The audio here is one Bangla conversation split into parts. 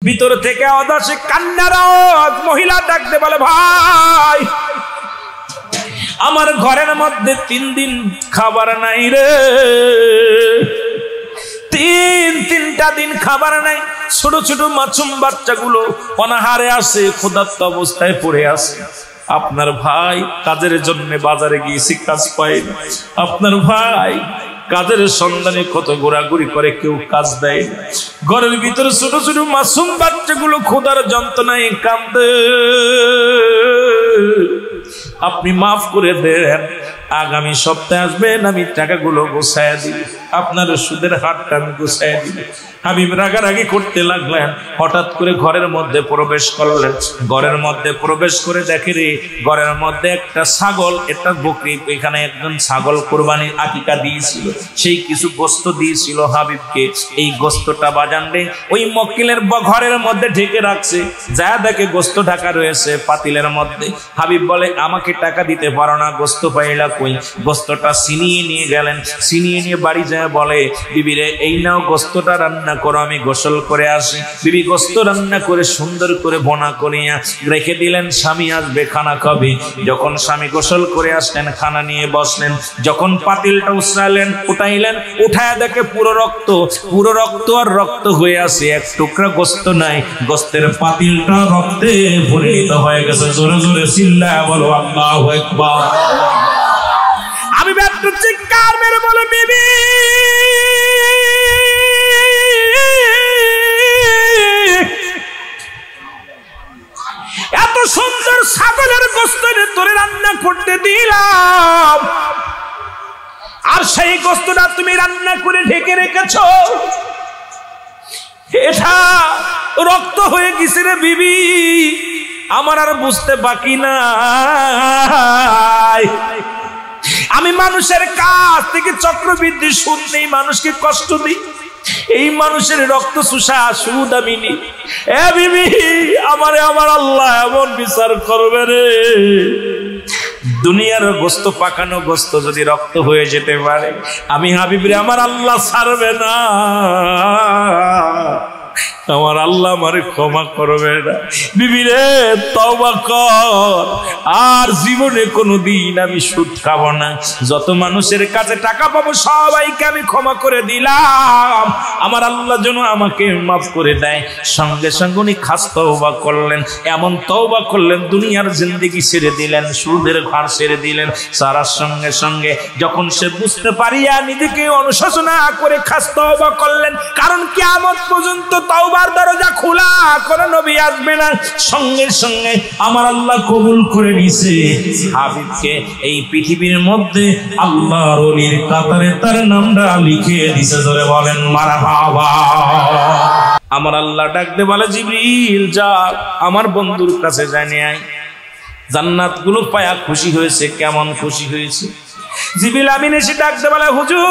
ভিতর থেকে আওয়াজ আসে, কান্নার আওয়াজ। মহিলা ডাকতে বলে, ভাই আমার ঘরের মধ্যে 3 দিন খাবার নাই রে, 3টা দিন খাবার নাই। ছোট ছোট মাসুম বাচ্চাগুলো অনাহারে আসে, ক্ষুধার্ত অবস্থায় পড়ে আছে। আপনার ভাই কাজের জন্য বাজারে গিয়েছে, কাজ পায়নি। আপনার ভাই কাজের সন্ধানে কত ঘোরাঘুরি করে, কেউ কাজ দেয়। ঘরের ভিতরে ছোট ছোট মাসুম বাচ্চাগুলো ক্ষুধার যন্ত্রণায় কাঁদে। আপনি মাফ করে দেন, আগামী সপ্তাহে আসবেন, আমি টাকাগুলো গোছায় দিই, আপনার সুদের হারটা আমি গোছায় দিই। হাবিব রাগারাগি করতে লাগলেন। হঠাৎ করে ঘরের মধ্যে প্রবেশ করলেন। ঘরের মধ্যে প্রবেশ করে দেখে রে, ঘরের মধ্যে একটা ছাগল, একটা বকরি, এখানে একজন ছাগল কোরবানির আকিকা দিয়েছিল, সেই কিছু গোস্ত দিয়েছিল হাবিবকে। এই গোস্তটা বাজান রে ওই মক্কেলের ঘরের মধ্যে ঢেকে রাখছে। যা দেখে গোস্ত ঢাকা রয়েছে পাতিলের মধ্যে। হাবিব বলে, আমাকে টাকা দিতে পারো না, গোস্ত পাইলা কই? গোস্তটা ছিনিয়ে নিয়ে গেলেন। ছিনিয়ে নিয়ে বাড়ি যায় বলে, বিবি রে এই নাও গোস্তটা রান্না করো, আমি গোসল করে আসি। বিবি গোস্ত রান্না করে সুন্দর করে বোনা করিয়া রেখে দিলেন। স্বামী আসবে, খানা খাবে। যখন স্বামী গোসল করে আসলেন, খানা নিয়ে বসলেন। যখন পাতিলটা উঠাইলেন, উঠায় দেখে পুরো রক্ত আর রক্ত হয়ে আছে, এক টুকরা গোস্ত নাই। গোস্তের পাতিলটা রক্তে পরিণত হয়ে গেছে। জোরে জোরে চিল্লায় বলো আল্লাহু আকবার। আমি ব্যর্থ চিৎকার মেরে বলে, বিবি এত সুন্দর ছাগলের গোস্ত তোরে রান্না করতে দিলাম, আর সেই গোস্তটা তুমি রান্না করে ঢেকে রেখেছো, এটা রক্ত হয়ে গেছে রে বিবি, আমার আর বুঝতে বাকি নাই। আমি মানুষের কাছ থেকে চক্রবৃদ্ধি সুদ নেই, মানুষকে কষ্ট দিই, এই মানুষের রক্ত চুষা সুদ আমি নি। এ বিবি, আমারে আমার আল্লাহ এমন বিচার করবে রে। দুনিয়ার গোস্ত, পাকানো গোস্ত যদি রক্ত হয়ে যেতে পারে, আমি হাবিব রে আমার আল্লাহ ছাড়বে না, আমার আল্লাহ আমারে ক্ষমা করবে না। বিবি রে তওবা কর, আর জীবনে কোনোদিন আমি সুদ খাবো না। যত মানুষের কাছে টাকা পাবো সবাইকে আমি ক্ষমা করে দিলাম, আমার আল্লাহ যেন আমাকে মাফ করে দেয়। সঙ্গে সঙ্গে উনি খাস তওবা করলেন। এমন তওবা করলেন, দুনিয়ার জিন্দেগি ছেড়ে দিলেন, সুদের ঘর ছেড়ে দিলেন। সারার সঙ্গে সঙ্গে যখন সে বুঝতে পারিয়া নিজেকে অনুশোচনা করে খাস তওবা করলেন, কারণ কিয়ামত পর্যন্ত তওবার দরজা খোলা, কোন নবী আসবে না। সঙ্গে সঙ্গে আমার আল্লাহ কবুল করে নিছে হাবিবকে। এই পৃথিবীর মধ্যে আল্লাহর ওলির কাতারে তার নামটা লিখে দিছে। জোরে বলেন মারহাবা। আমার আল্লাহ ডাকতে বলে, জিবরিল যা আমার বন্ধুর কাছে জানিয়ে আয়, জান্নাত গুলো পায়া খুশি হয়েছে। কেমন খুশি হয়েছে? জিবরিল আমিন এসে ডাকতে বলে, হুজুর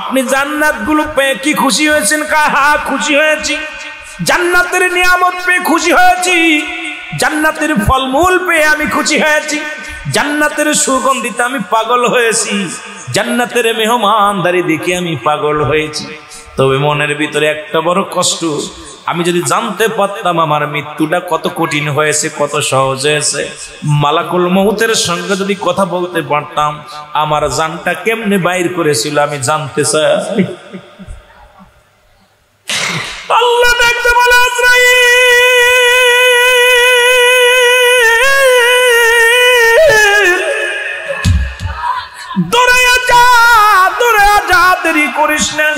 আপনি জান্নাত গুলো পেয়ে কি খুশি হয়েছেন? হ্যাঁ খুশি হয়েছি, জান্নাতের নিয়ামত পেয়ে খুশি হয়েছি, জান্নাতের ফলমূল পেয়ে আমি খুশি হয়েছি, জান্নাতের সুগন্ধিতে আমি পাগল হয়েছি, জান্নাতের মেহমানদারি দেখে আমি পাগল হয়েছি। তবে মনের ভিতরে একটা বড় কষ্ট, আমি যদি জানতে পারতাম আমার মৃত্যুটা কত কঠিন হয়েছে, কত সহজ হয়েছে, মালাকুল মউতের সঙ্গে যদি কথা বলতে পারতাম, আমার জানটা কেমনে বাইর করেছিল আমি জানতে চাই। আল্লাহ দেখতে বলে, আজরাইল দৌড়ে যা, দেরি করিস না।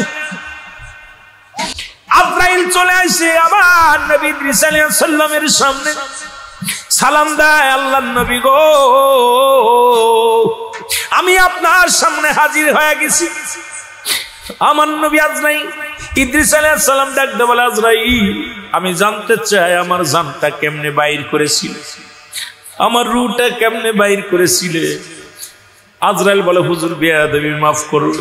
আজরাইল চলে আসে আমার নবী ইদ্রিস আলাইহিস সালামের সামনে, সালাম দেয়, আল্লাহর নবী গো আমি আপনার সামনে হাজির হয়ে গেছি। আমার নবী আজরাইল ইদ্রিস আলাইহিস সালাম ডাকতে বলে, আজরাইল আমি জানতে চাই আমার জানটা কেমনে বাইর করেছিল, আমার রূহটা কেমনে বাইর করেছিলে। আজরাইল বলে, হুজুর বেয়াদবি মাফ করুন,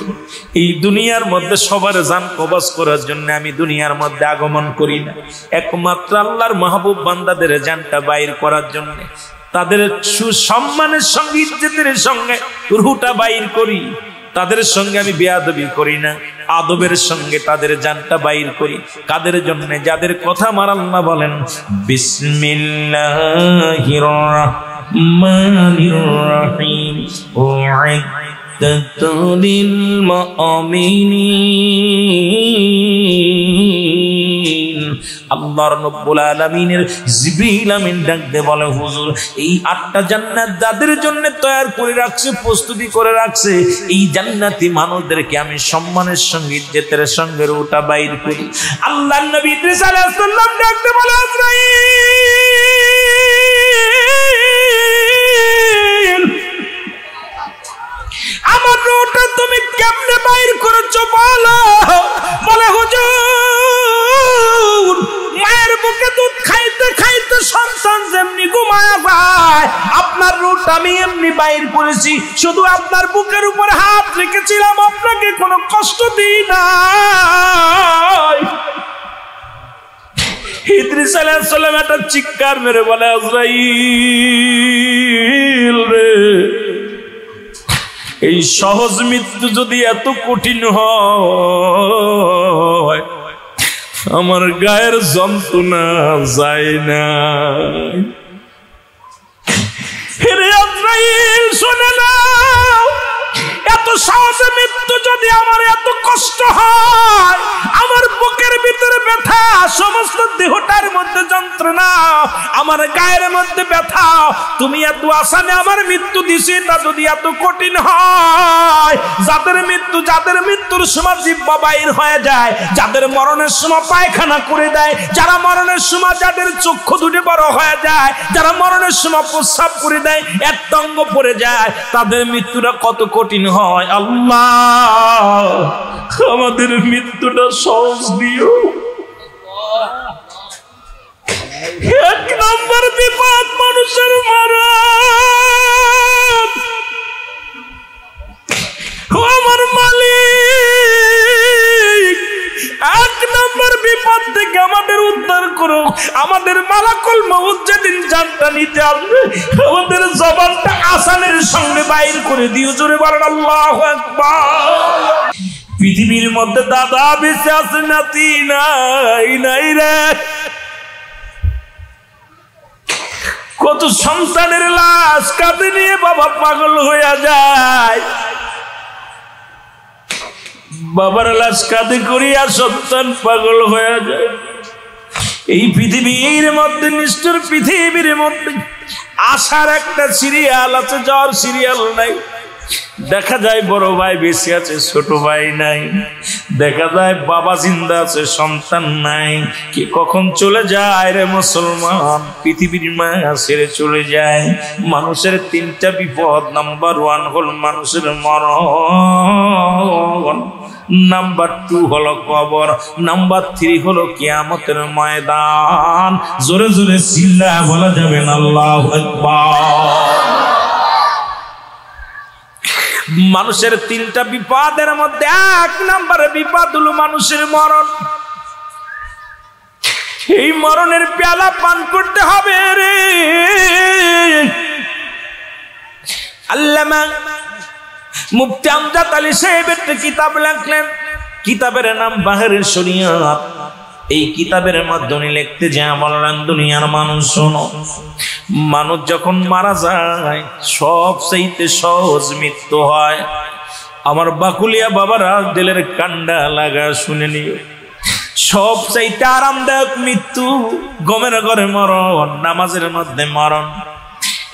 এই দুনিয়ার মধ্যে সবার জান কবজ করার জন্য আমি দুনিয়ার মধ্যে আগমন করি না, একমাত্র আল্লাহর মাহবুব বান্দাদের জানটা বাইর করার জন্য, তাদের সুসম্মানের সঙ্গে ইজ্জতের সঙ্গে রূহটা বাইর করি। তাদের সঙ্গে আমি বেয়াদবি করি না, আদবের সঙ্গে তাদের জানটা বাইর করি। কাদের জন্য? যাদের কথা আমার আল্লাহ বলেন বিসমিল্লাহির রাহমানির রাহিম উইদ্দাতু লিল মুমিনিন। আল্লাহর রব্বুল আলামিনের জিবরিল আমিন ডাক দিয়ে বলে, হুজুর এই 8টা জান্নাত যাদের জন্য তৈরি করে রাখছে, প্রস্তুতি করে রাখছে, এই জান্নাতি মানুষদেরকে আমি সম্মানের সঙ্গে ইজ্জতের সঙ্গে রুটা বাইর করি। আল্লাহর নবী ইদ্রিস আলাইহিস সালাম ডাক দিয়ে বলে, আজরাইল আমার রুটা তুমি কেমনে বাইর করেছো বলো। বলে, হুজুর মায়ের বুকে দুধ খাইতে খাইতে সন্তান যেমনি ঘুমায় যায়, আপনার রুট আমি এমনি বাইর করেছি। শুধু আপনার বুকের উপর হাত রেখেছিলাম, আপনাকে কোনো কষ্ট দিই নাই। ইদ্রিস আলাইহিস সালাম একটা চিৎকার মেরে বলে, আজরাইল রে, এই সহজ মৃত্যু যদি এত কঠিন হয়, আমার গায়ের যন্ত্রণা যায় না। হে আজরাইল শুনে নাও, এত সহজ মৃত্যু যদি আমার এত কষ্ট হয়, আমার বুকের ভিতরে ব্যথা, সমস্ত দেহটার মধ্যে যন্ত্রণা, আমার গায়ের মধ্যে ব্যথা, তুমি এত আসামে আমার মৃত্যু দিছি, তা যদি এত কঠিন হয়, যাদের মৃত্যুর সময় জিহ্বা বাইর হয়ে যায়, যাদের মরণের সময় পায়খানা করে দেয়, যারা মরণের সময় যাদের চক্ষু দুটি বড় হয়ে যায়, যারা মরণের সময় প্রস্রাব করে দেয়, একটা অঙ্গ পড়ে যায়, তাদের মৃত্যুটা কত কঠিন হয়। আল্লাহ আমাদের মৃত্যুটা সহজ দিও। 1 নম্বর বিপদ মানুষের মরণ। আমার মালিক 1 নম্বর বিপদ থেকে আমাদের উদ্ধার করো। আমাদের মালাকুল মউত যেদিন জানটা নিতে আসবে, আমাদের জবানটা আসানের সঙ্গে বাইর করে দিও। জোরে বলেন আল্লাহু আকবার। পৃথিবীর মধ্যে দাদা বেঁচে আছে, নাতি নাই রে। কত সন্তানের লাশ কাঁধে নিয়ে বাবা পাগল হয়ে যায়, বাবার লাশ কাঁধে করিয়া সন্তান পাগল হয়ে যায়। এই পৃথিবীর মধ্যে, নিষ্ঠুর পৃথিবীর মধ্যে আসার একটা সিরিয়াল আছে, যাওয়ার সিরিয়াল নাই। দেখা যায় বড় ভাই বেঁচে আছে, ছোট ভাই নাই। দেখা যায় বাবা জিন্দা আছে, সন্তান নাই। কি কখন চলে যায় রে মুসলমান, পৃথিবীর মায়া ছেড়ে চলে যায়। মানুষের 3টা বিপদ। নাম্বার 1 হল মানুষের মরণ, নাম্বার 2 হলো কবর, নাম্বার 3 হলো কিয়ামতের ময়দান। জোরে জোরে চিল্লায়া বলা যাবে না আল্লাহু আকবার। মানুষের 3টা বিপদের মধ্যে 1 নম্বরে বিপদ হলো মানুষের মরণ। এই মরণের পেয়ালা পান করতে হবে রে। আল্লামা মুফতি আমজাদ আলী সাহেব একটা কিতাব লিখলেন, কিতাবের নাম বাহরে শরিয়াত। এই কিতাবের মাধ্যমে লিখতে যা বললেন, দুনিয়ার মানুষ শোনো, মানুষ যখন মারা যায় সবচেয়ে সহজ মৃত্যু হয়। আমার বাকুলিয়া বাবারা দিলের কান্ডা লাগা শুনে নিও, সবচেয়ে আরামদায়ক মৃত্যু গমের ঘরে মরণ, নামাজের মধ্যে মরণ।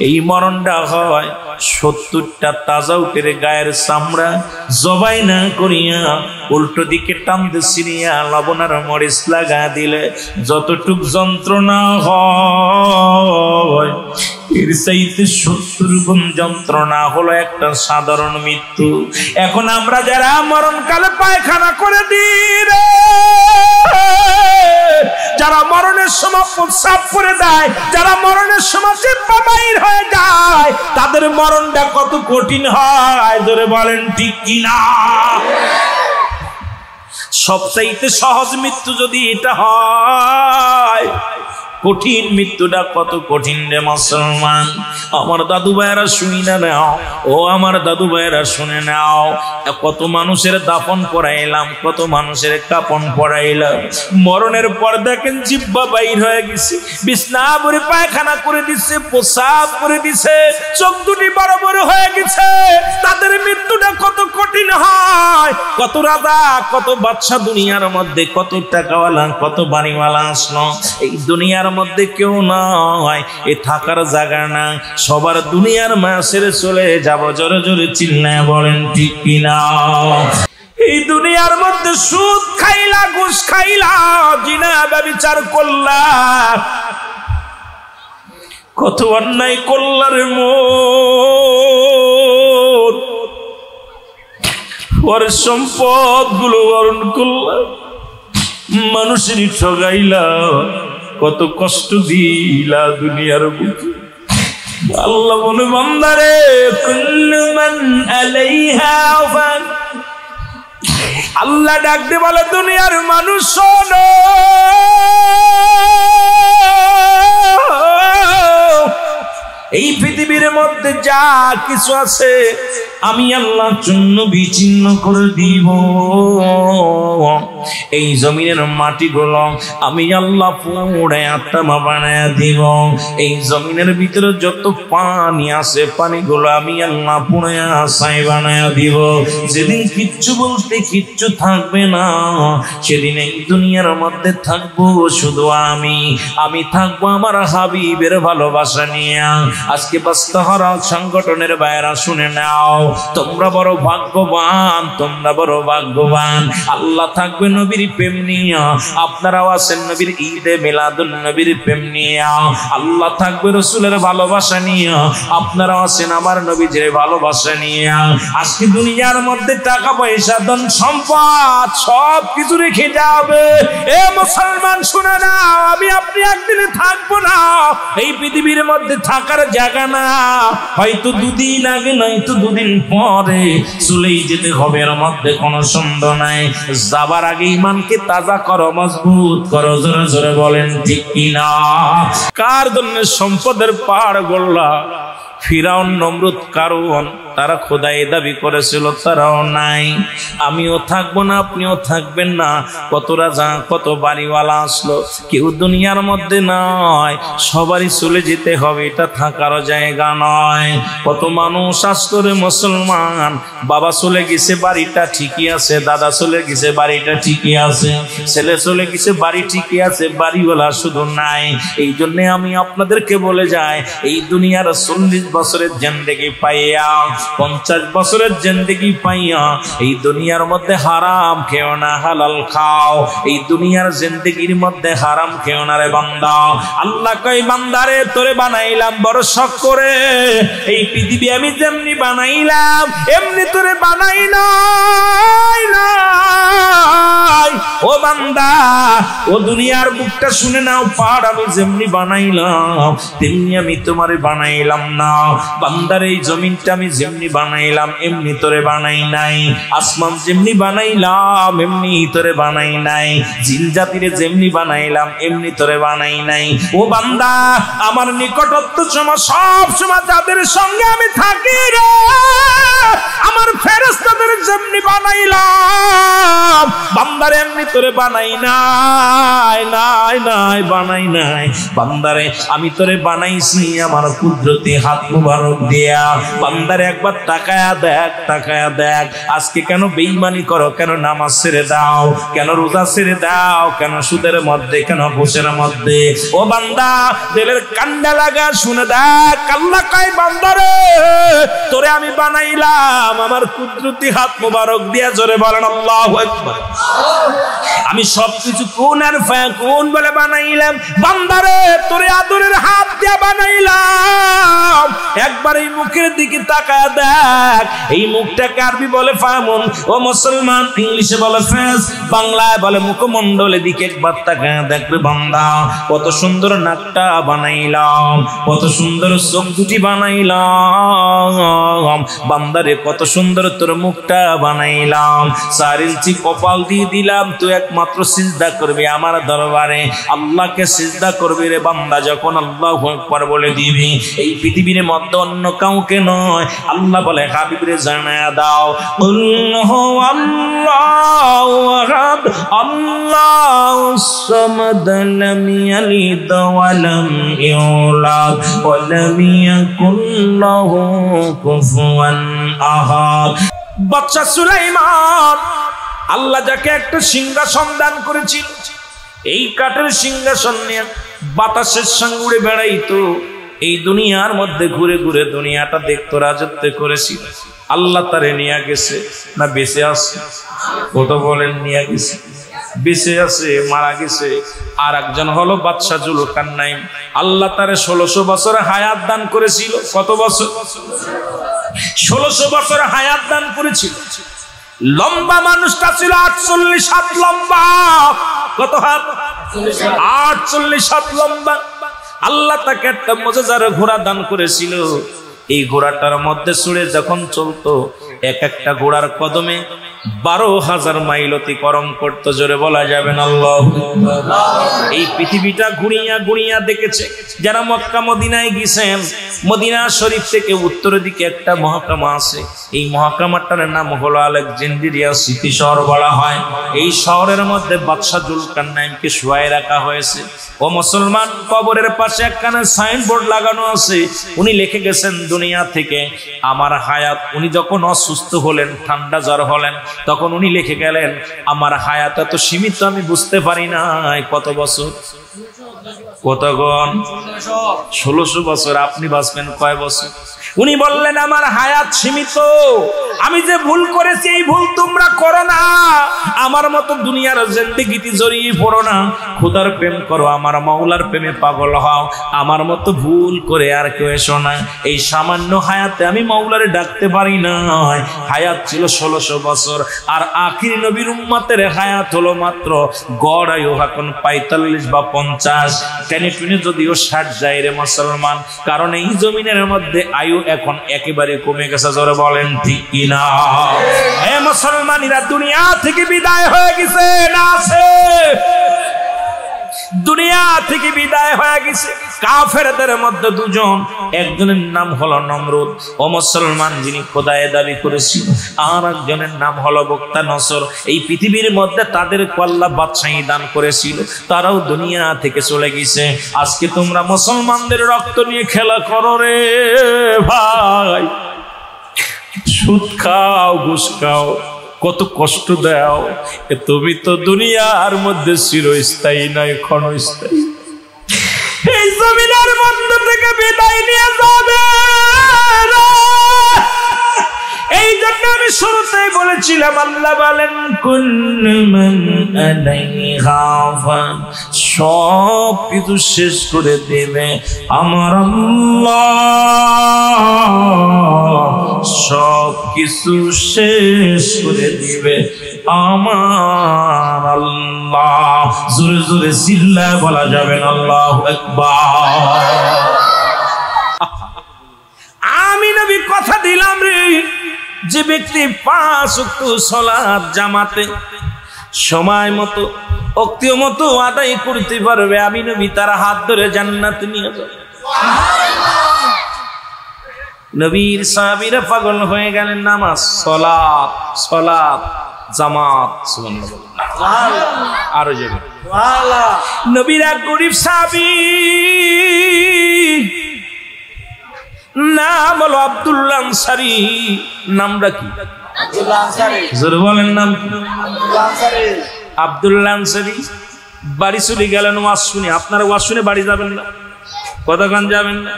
এই মরণটা হয় 70টা তাজা উটের গায়ের চামড়া জবাই না করিয়া উল্টো দিকে টানতে সিরিয়া লবণ আর মরিচ লাগা দিলে যতটুক যন্ত্রণা হয়, এর চাইতে 70 গুণ যন্ত্রণা হলো একটা সাধারণ মৃত্যু। এখন আমরা যারা মরণকালে পায়খানা করে দিই রে, যারা মরণের সময় প্রস্রাব করে দেয়, যারা মরণের সময় জিহ্বা বাইর হয়ে যায়, তাদের মরণটা কত কঠিন হয়, ধরে বলেন ঠিক কিনা? সবচাইতে সহজ মৃত্যু যদি এটা হয়, কঠিন মৃত্যুটা কত কঠিন রে মুসলমান। আমার দাদু ভাইয়েরা শুনি না নাও, ও আমার দাদু ভাইয়েরা শুনে নাও, কত মানুষের দাফন পড়াইলাম, কত মানুষের কাপন পড়াইলাম, মরণের পর দেখেন জিহ্বা বাইর হয়ে গেছে, বিছনা ভরে পায়খানা করে দিচ্ছে, প্রসাব করে দিছে, চোখ দুটি বড় বড় হয়ে গেছে। তাদের মৃত্যুটা কত কঠিন হয়। কত রাজা কত বাদশা দুনিয়ার মধ্যে, কত টাকাওয়ালা কত বাড়িওয়ালা আসলো, এই দুনিয়ার মধ্যে কেউ নয়, এ থাকার জায়গা না, সবার দুনিয়ার মায়া ছেড়ে চলে যাব। জোরে জোরে চিল্লায় বলেন ঠিক কিনা। এই দুনিয়ার মধ্যে সুদ খাইলা, ঘুষ খাইলা, জিনা ব্যভিচার করলা, কত অন্যায় করলার মোর, পরে সম্পদ গুলো হরণ করলা, মানুষের ঠগাইলা, কত কষ্ট দিলা দুনিয়ার বুকে। আল্লাহ বলে বান্দারে কুল্লু মান আলাইহা ফান, আল্লাহ ডাক দিয়ে বলে দুনিয়ার মানুষ শোনো, এই পৃথিবীর মধ্যে যা কিছু আছে আমি আল্লাহর জন্য বিচ্ছিন্ন করে দিব। এই জমিনের মাটিগুলো আমি আল্লাহ পুড়ে আত্মা বানায় দিব। এই জমিনের ভিতরে যত পানি আছে পানিগুলো আমি আল্লাহ পুড়ে আসাই বানায় দিব। যেদিন কিচ্ছু বলতে কিচ্ছু থাকবে না, সেদিন এই দুনিয়ার মধ্যে থাকবো শুধু আমি থাকবো আমার হাবিবের ভালোবাসা নিয়ে। আজকে বাস্তাহারা সংগঠনের বাইরা শুনে নাও, তোমরা বড় ভাগ্যবান, তোমরা বড় ভাগ্যবান। আল্লাহ থাকবে নবীর প্রেম নিয়ে, আপনারাও আছেন নবীর ঈদে মিলাদুন নবীর প্রেম নিয়ে। আল্লাহ থাকবে রাসূলের ভালোবাসা নিয়ে, আপনারাও আছেন আমার নবীজির ভালোবাসা নিয়ে। আজকে দুনিয়ার মধ্যে টাকা পয়সা ধন সম্পদ সব কিছু রেখে যাবে। এ মুসলমান শুনে নাও, আমি আপনি একদিনে থাকবো না, এই পৃথিবীর মধ্যে থাকার জায়গা না। হয়তো দুদিন আগে নয়তো দুদিন পরে চলেই যেতে হবে, এর মধ্যে কোনো সন্দেহ নাই। যাবার আগে ইমানকে তাজা করো, মজবুত করো। জোরে জোরে বলেন ঠিক কিনা। কার জন্য সম্পদের পাহাড় গড়লা? ফিরাউন, নমরুদ, কারুন, তারা খোদাই দাবি করেছিল, তারাও নাই। আমিও থাকবো না, আপনিও থাকবেন না। কত রাজা কত বাড়িওয়ালা আসলো, কেউ দুনিয়ার মধ্যে নয়, সবারই চলে যেতে হবে, এটা থাকার জায়গা নয়। কত মানুষ আসলো রে মুসলমান, বাবা চলে গেছে বাড়িটা ঠিকই আছে, দাদা চলে গেছে বাড়িটা ঠিকই আছে, ছেলে চলে গেছে বাড়ি ঠিকই আছে, বাড়িওয়ালা শুধু নাই। এই জন্য আমি আপনাদেরকে বলে যাই, এই দুনিয়ার 40 বছরের জিন্দেগি পাইয়া, 50 বছরের জিন্দেগি পাইয়া এই দুনিয়ার মধ্যে হারাম খেও না, হালাল খাও। এই দুনিয়ার জিন্দেগির মধ্যে হারাম খেও না রে বান্দা। আল্লাহ কই বান্দারে তোরে বানাইলাম বড় শখ করে, এই পৃথিবী আমি যেমনি বানাইলাম এমনি তোরে বানাই নাই। ও বান্দা, ও দুনিয়ার বুকটা শুনে নাও, পাহাড় আমি যেমনি বানাইলাম তেমনি আমি তোমারে বানাইলাম না। বান্দার এই জমিনটা আমি যেমনি বানাইলাম এমনি তোরে বানাই নাই। আসমান যেমনি বানাইলাম এমনি তোরে বানাই নাই। জিন জাতিরে যেমনি বানাইলাম এমনি তোরে বানাই নাই। ও বান্দা, আমার নিকটত্ব সময় সব সময় যাদের সঙ্গে আমি থাকি রে, আমার ফেরেশতাদের যেমনি বানাইলাম বান্দারে এমনি তোরে বানাই নাই, বানাই নাই। বান্দারে আমি তোরে বানাইছি আমার কুদরতি হাত মুবারক দিয়া। বান্দারে একবার তাকায়া দেখ, আজকে কেন বেঈমানি করো, কেন নামাজ ছেড়ে দাও, কেন রোজা ছেড়ে দাও, কেন সুদের মধ্যে, কেন ঘুষের মধ্যে। ও বান্দা, দিলের কান্ডা লাগা শুনে দেখ, আল্লাহ কয় বান্দারে তোরে আমি বানাইলাম আমার কুদরতি হাত মুবারক দিয়া। জোরে বলেন আল্লাহু আকবার। আমি সবকিছু কোন আর কোন বলে বানাইলাম। বান্দারে তোরে আদরের হাত দিয়া বানাইলাম। একবার এই মুখের দিকে তাকায় দেখ, এই মুখটাকে আরবি বলে ফামুন, ও মুসলমান ইংলিশে বলে ফেস, বাংলায় বলে মুখমণ্ডলের দিকে একবার তাকায় দেখবে বান্দা, কত সুন্দর নাকটা বানাইলাম, কত সুন্দর চোখ দুটি বানাইলাম। বান্দারে কত সুন্দর তোর মুখটা বানাইলাম। 4 ইঞ্চি কপাল দিয়ে দিলাম, তুই 1 একমাত্র সিজদা করবি আমার দরবারে, আল্লাহকে সিজদা করবি রে বান্দা যখন আল্লাহু আকবার বলে দিবি, এই পৃথিবীর মধ্যে অন্য কাউকে নয়। আল্লাহ বলে হাবিব রে জানায়া দাও, আল্লাহু আহাদ আল্লাহুস সামাদ লাম ইয়ালিদ ওয়া লাম ইউলাদ ওয়া লাম ইয়াকুল লাহু কুফুয়ান আহাদ। বাদশা সুলাইমান আল্লাহ যাকে একটা সিংহাসন দান করেছিল, এই কাঠের সিংহাসন নিয়ে বাতাসের সঙ্গে উড়ে বেড়াইতো, এই দুনিয়ার মধ্যে ঘুরে ঘুরে দুনিয়াটা দেখতো, রাজত্ব করেছিল। আল্লাহ তারে নিয়ে গেছে না বেঁচে আছে? কত বলেন নিয়ে গেছে? বেঁচে আছে, মারা গেছে। আর একজন হলো বাদশা জুলকারনাইন, আল্লাহ তারে 1600 বছর হায়াত দান করেছিল। কত বছর? 1600 বছর হায়াত দান করেছিল। লম্বা মানুষটা ছিল 48 হাত লম্বা। কত হাত? 48 হাত লম্বা। আল্লাহ তাকে একটা মুজিজার ঘোড়া দান করেছিল। এই ঘোড়াটার মধ্যে চড়ে যখন চলতো, এক একটা ঘোড়ার কদমে 12,000 মাইল অতিক্রম করতো। জোরে বলা যাবে না আল্লাহু আকবার। এই পৃথিবীটা ঘুরিয়া ঘুরিয়া দেখেছে। যারা মক্কা মদিনায় গেছেন, মদিনা শরীফ থেকে উত্তরের দিকে একটা মহকামা আছে, এই মহকামাটার নাম হলো আলেকজান্দ্রিয়া সিটি শহর বলা হয়। এই শহরের মধ্যে বাদশা জুলকারনাইনকে শুয়ায় রাখা হয়েছে। ও মুসলমান, কবরের পাশে একখানা সাইনবোর্ড লাগানো আছে, উনি লিখে গেছেন দুনিয়া থেকে আমার হায়াত। উনি যখন অসুস্থ হলেন, ঠান্ডা জ্বর হলেন, তখন উনি লিখে গেলেন আমার হায়াত এত সীমিত আমি বুঝতে পারি না। কত বছর? কতক্ষণ? 1600 বছর। আপনি বাঁচবেন কয় বছর? উনি বললেন আমার হায়াত সীমিত, আমি যে ভুল করেছি এই ভুল তোমরা করো না, আমার মতো দুনিয়ার জিন্দেগিতে জড়িয়ে পড়ো না, খোদার প্রেম করো, আমার মাওলার প্রেমে পাগল হও, আমার মতো ভুল করে আর কেউ এসো না। এই সামান্য হায়াতে আমি মাওলারে ডাকতে পারি না। হায়াত ছিল 1600 বছর, আর আখির নবীর উম্মতের হায়াত হলো মাত্র গড় আয়ু এখন 45 বা 50, টেনে টুনে যদিও 60 যায় রে মুসলমান, কারণ এই জমিনের মধ্যে আয়ু এখন একেবারে কমে গেছে। জোরে বলেন ঠিক কিনা? এ মুসলমানেরা দুনিয়া থেকে বিদায় হয়ে গেছে না আছে? দুনিয়া থেকে বিদায় হয়ে গেছে। কাফেরদের মধ্যে দুজন, একজনের নাম হলো নমরুদ ও মুসলমান, যিনি খোদায়ে দাবি করেছিল, আর একজনের নাম হলো বুখতানসর। এই পৃথিবীর মধ্যে তাদের আল্লাহ বাদশাহী দান করেছিল, তারাও দুনিয়া থেকে চলে গেছে। আজকে তোমরা মুসলমানদের রক্ত নিয়ে খেলা করো রে ভাই, সুদ খাও, ঘুষ খাও, কত কষ্ট দাও। তুমি তো দুনিয়ার মধ্যে চিরস্থায়ী নয়, ক্ষণস্থায়ী। এই জমিনের মধ্যে থেকে বিদায় নিয়ে যাবে। এই জন্য আমি শুরুতেই বলেছিলাম, আল্লাহ বলেন কুল্লু মান আলাইহা ফান, সব কিছু শেষ করে দেবে আমার আল্লাহ, সব কিছু শেষ করে দিবে আমার আল্লাহ। জোরে জোরে চিল্লায় বলা যাবে না আল্লাহু আকবার। আমি নবী কথা দিলাম রে, যে ব্যক্তি 5 ওয়াক্ত সালাত জামাতে সময় মতো অক্তীয় মতো আদায় করতে পারবে, আমি নবী তার হাত ধরে জান্নাতে নিয়ে যাব। নবীর সাহাবীরা পাগল হয়ে গেলেন নামাজ, সালাত, সালাত, জামাত। সুবহানাল্লাহ। আরো জোরে সুবহানাল্লাহ। নবীর এক গরীব সাহাবী, নাম হলো আব্দুল্লাহ আনসারী। নামটা কি? আব্দুল্লাহ আনসারী। জোরে বলেন নাম কি? আব্দুল্লাহ আনসারী। আব্দুল্লাহ আনসারী বাড়ি চলে গেলেন ওয়াজ শুনে। আপনারা ওয়াজ শুনে বাড়ি যাবেন না? কতক্ষণ যাবেন না?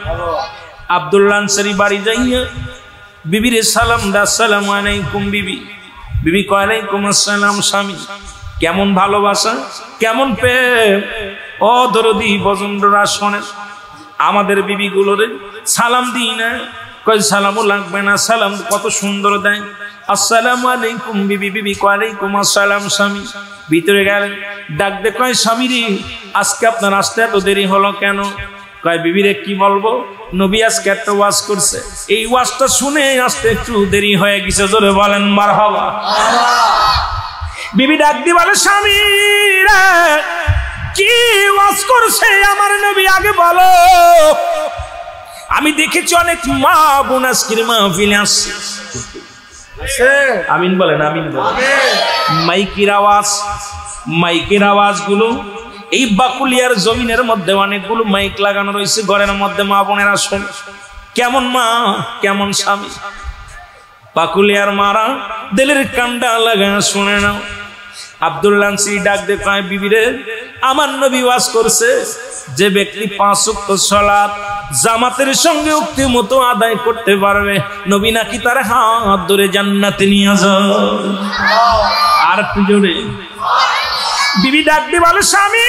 আব্দুল্লাহ আনসারী বাড়ি যাইয়া বিবির সালাম দা, আসসালামু আলাইকুম বিবি। বিবি কয় আলাইকুম আসসালাম। স্বামী কেমন ভালোবাসা, কেমন প্রেম। ও দরদি বজনরা শোনেন, আমাদের বিবি গুলোরে সালাম দিই না, কয় সালামও লাগবে না, সালাম কত সুন্দর দেয়। আসসালামু আলাইকুম বিবি। বিবি কয় আলাইকুম আসসালাম। স্বামী ভিতরে গেলেন, ডাক দে কয় স্বামী রে, আজকে আপনার আসতে এত দেরি হলো কেন? কয় বিবিরে কি বলবো, নবী আজকে একটা ওয়াজ করছে, এই ওয়াজটা শুনে আসতে একটু দেরি হয়ে গেছে। জোরে বলেন মারহাবা। বিবি ডাক দি বলে স্বামী ওয়াজ করছে আমার নবী আগে বলো। আমি দেখেছি অনেক মা বোন আজকের মাহফিলে আসছে, আমিন বলেন, আমিন বলেন। মাইকের আওয়াজগুলো এই বাকুলিয়ার জমিনের মধ্যে অনেকগুলো মাইক লাগানো রয়েছে, ঘরের মধ্যে মা বোনেরা শোন, কেমন মা কেমন স্বামী। বাকুলিয়ার মারা দিলের কান্ডা লাগা শুনে নাও। আব্দুল্লাহ আনসারী ডাক দিয়ে কয়, বিবি রে, আমার নবী ওয়াজ করছে যে ব্যক্তি 5 ওয়াক্ত সালাত জামাতের সঙ্গে উক্তি মতো আদায় করতে পারবে, নবী নাকি তার হাত ধরে জান্নাতে নিয়ে যাবে। আর একটু জোরে। বিবি ডাক দিয়ে বলে, স্বামী